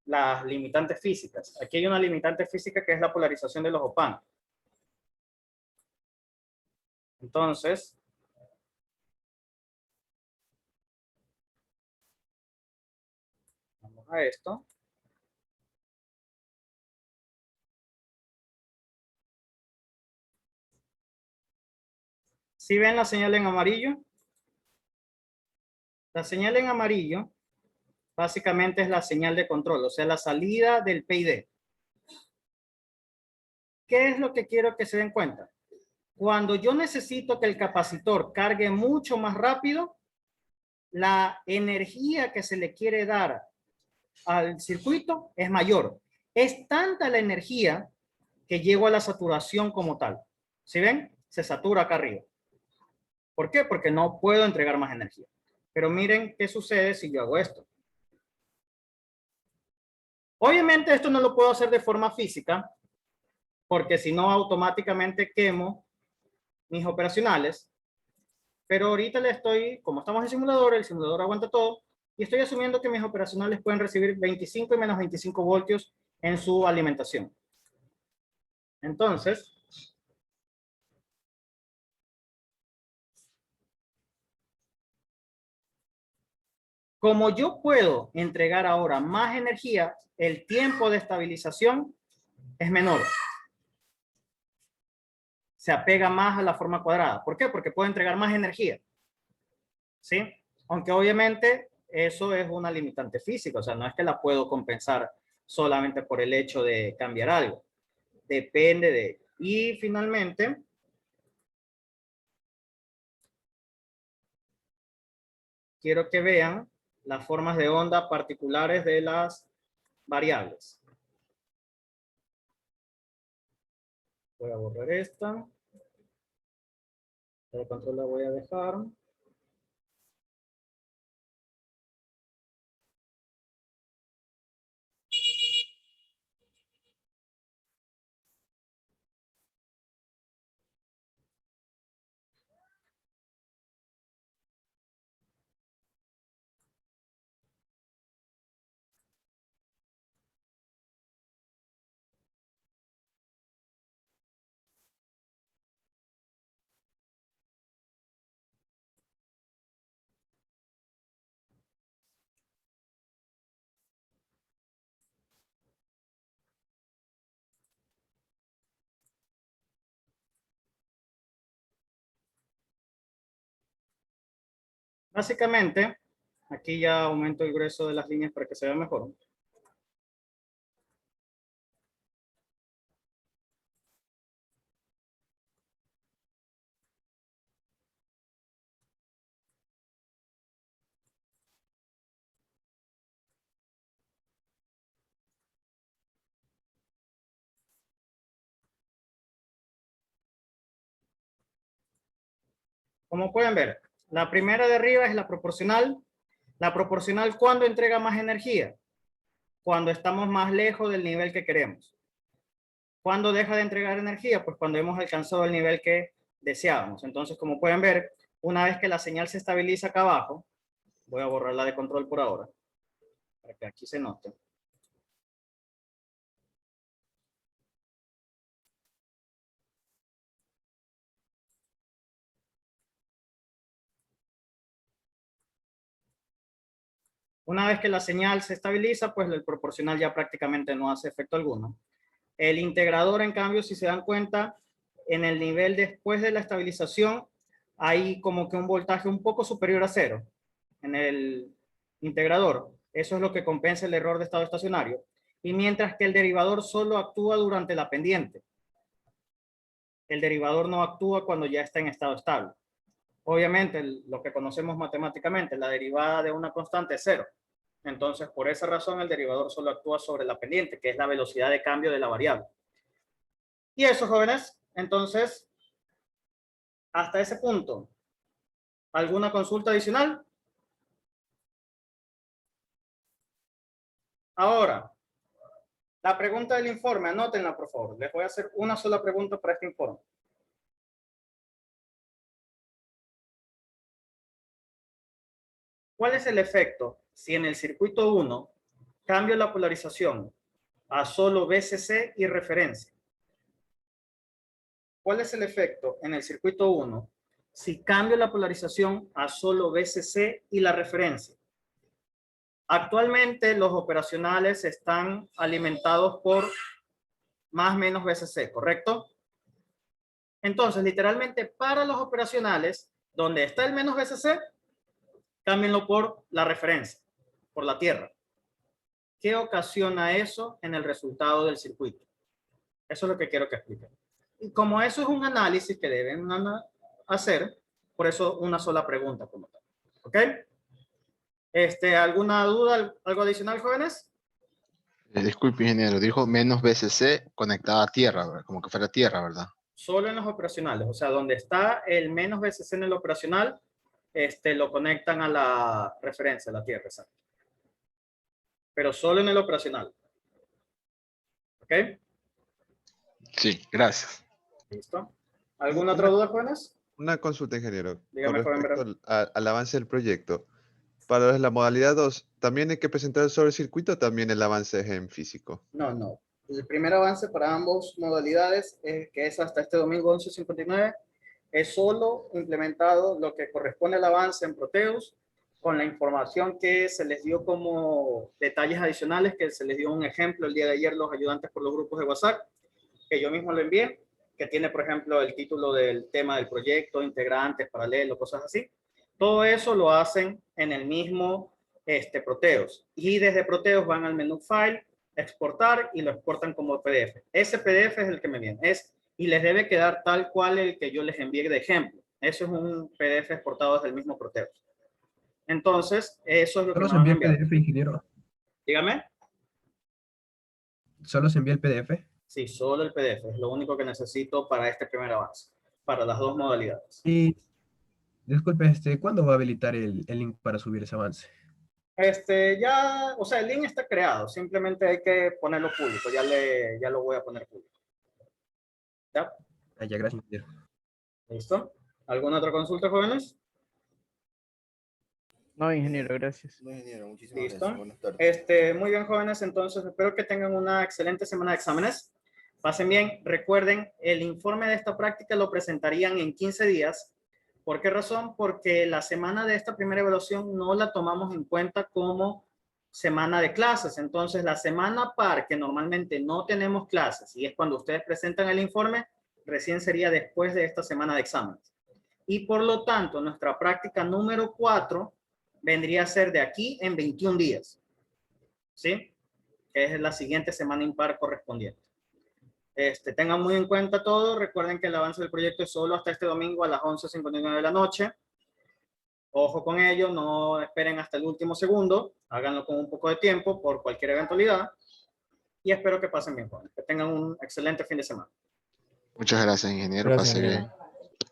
Las limitantes físicas. Aquí hay una limitante física que es la polarización de los OPAN. Entonces, vamos a esto. ¿Sí ven la señal en amarillo? La señal en amarillo básicamente es la señal de control, o sea, la salida del PID. ¿Qué es lo que quiero que se den cuenta? Cuando yo necesito que el capacitor cargue mucho más rápido, la energía que se le quiere dar al circuito es mayor. Es tanta la energía que llego a la saturación como tal. ¿Sí ven? Se satura acá arriba. ¿Por qué? Porque no puedo entregar más energía. Pero miren qué sucede si yo hago esto. Obviamente esto no lo puedo hacer de forma física, porque si no automáticamente quemo mis operacionales. Pero ahorita le estoy, como estamos en simulador, el simulador aguanta todo, y estoy asumiendo que mis operacionales pueden recibir 25 y menos 25 voltios en su alimentación. Entonces, como yo puedo entregar ahora más energía, el tiempo de estabilización es menor. Se apega más a la forma cuadrada. ¿Por qué? Porque puedo entregar más energía. ¿Sí? Aunque obviamente eso es una limitante física, o sea, no es que la puedo compensar solamente por el hecho de cambiar algo. Depende de... Y finalmente, quiero que vean las formas de onda particulares de las variables. Voy a borrar esta. El control la voy a dejar. Básicamente, aquí ya aumento el grueso de las líneas para que se vea mejor. Como pueden ver, la primera de arriba es la proporcional. La proporcional, ¿cuándo entrega más energía? Cuando estamos más lejos del nivel que queremos. ¿Cuándo deja de entregar energía? Pues cuando hemos alcanzado el nivel que deseábamos. Entonces, como pueden ver, una vez que la señal se estabiliza acá abajo, voy a borrar la de control por ahora, para que aquí se note. Una vez que la señal se estabiliza, pues el proporcional ya prácticamente no hace efecto alguno. El integrador, en cambio, si se dan cuenta, en el nivel después de la estabilización, hay como que un voltaje un poco superior a cero en el integrador. Eso es lo que compensa el error de estado estacionario. Y mientras que el derivador solo actúa durante la pendiente. El derivador no actúa cuando ya está en estado estable. Obviamente, lo que conocemos matemáticamente, la derivada de una constante es cero. Entonces, por esa razón, el derivador solo actúa sobre la pendiente, que es la velocidad de cambio de la variable. Y eso, jóvenes, entonces, hasta ese punto, ¿alguna consulta adicional? Ahora, la pregunta del informe, anótenla, por favor. Les voy a hacer una sola pregunta para este informe. ¿Cuál es el efecto si en el circuito 1 cambio la polarización a solo VCC y referencia? ¿Cuál es el efecto en el circuito 1 si cambio la polarización a solo VCC y la referencia? Actualmente los operacionales están alimentados por más o menos VCC, ¿correcto? Entonces, literalmente para los operacionales, donde está el menos VCC, cámbienlo por la referencia, por la tierra. ¿Qué ocasiona eso en el resultado del circuito? Eso es lo que quiero que expliquen. Y como eso es un análisis que deben hacer, por eso una sola pregunta como tal. ¿Ok? ¿Alguna duda, algo adicional, jóvenes? Disculpe, ingeniero, dijo menos VCC conectada a tierra, ¿verdad? Como que fuera tierra, ¿verdad? Solo en los operacionales, o sea, donde está el menos VCC en el operacional, lo conectan a la referencia, a la tierra, exacto. Pero solo en el operacional. ¿Ok? Sí, gracias. ¿Listo? ¿Alguna otra duda, jóvenes? Una consulta, ingeniero. Dígame, Con joven, respecto al avance del proyecto. Para la modalidad 2, ¿también hay que presentar sobre el circuito o también el avance es en físico? No, no. El primer avance para ambas modalidades, que es hasta este domingo 11:59, es solo implementado lo que corresponde al avance en Proteus, con la información que se les dio como detalles adicionales, que se les dio un ejemplo el día de ayer los ayudantes por los grupos de WhatsApp, que yo mismo lo envié, que tiene, por ejemplo, el título del tema del proyecto, integrantes, paralelo, cosas así. Todo eso lo hacen en el mismo Proteus. Y desde Proteus van al menú File, exportar, y lo exportan como PDF. Ese PDF es el que me viene. Y les debe quedar tal cual el que yo les envié de ejemplo. Eso es un PDF exportado desde el mismo Proteus. Entonces, eso es lo que ¿Solo me van a se envía el enviar. PDF, ingeniero? Dígame. ¿Solo se envía el PDF? Sí, solo el PDF. Es lo único que necesito para este primer avance. Para las dos modalidades. Y, disculpe, ¿cuándo va a habilitar el link para subir ese avance? Ya, o sea, el link está creado. Simplemente hay que ponerlo público. Ya lo voy a poner público. ¿Ya? Ya, gracias, ingeniero. ¿Listo? ¿Alguna otra consulta, jóvenes? No, ingeniero, gracias. No, ingeniero, muchísimas ¿Listo? gracias. Buenas tardes. Muy bien, jóvenes. Entonces, espero que tengan una excelente semana de exámenes. Pasen bien. Recuerden, el informe de esta práctica lo presentarían en 15 días. ¿Por qué razón? Porque la semana de esta primera evaluación no la tomamos en cuenta como semana de clases. Entonces, la semana par, que normalmente no tenemos clases, y es cuando ustedes presentan el informe, recién sería después de esta semana de exámenes. Y por lo tanto, nuestra práctica número 4 vendría a ser de aquí en 21 días. ¿Sí? Que es la siguiente semana impar correspondiente. Tengan muy en cuenta todo. Recuerden que el avance del proyecto es solo hasta este domingo a las 11:59 de la noche. Ojo con ello, no esperen hasta el último segundo. Háganlo con un poco de tiempo por cualquier eventualidad. Y espero que pasen bien, jóvenes. Que tengan un excelente fin de semana. Muchas gracias, ingeniero. Gracias, Pase bien. ingeniero.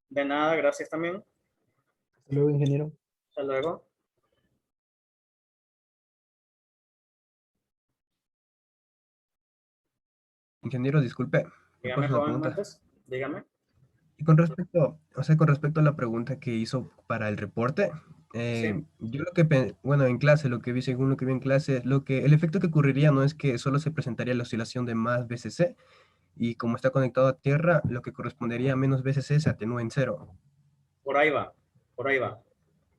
De nada, gracias también. Hasta luego, ingeniero. Hasta luego. Ingeniero, disculpe. ¿Me Dígame, puedo hacer una joven pregunta? Montes. Dígame. Y con respecto, o sea, con respecto a la pregunta que hizo para el reporte, Sí. yo lo que, bueno, en clase, lo que vi, según lo que vi en clase, el efecto que ocurriría no es que solo se presentaría la oscilación de más BCC, y como está conectado a tierra, lo que correspondería a menos BCC se atenúa en cero. Por ahí va. Por ahí va.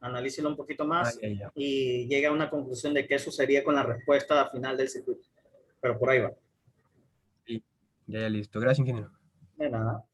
Analícelo un poquito más ya. y llegue a una conclusión de qué sucedería con la respuesta final del circuito. Pero por ahí va. Sí, ya listo. Gracias, ingeniero. De nada.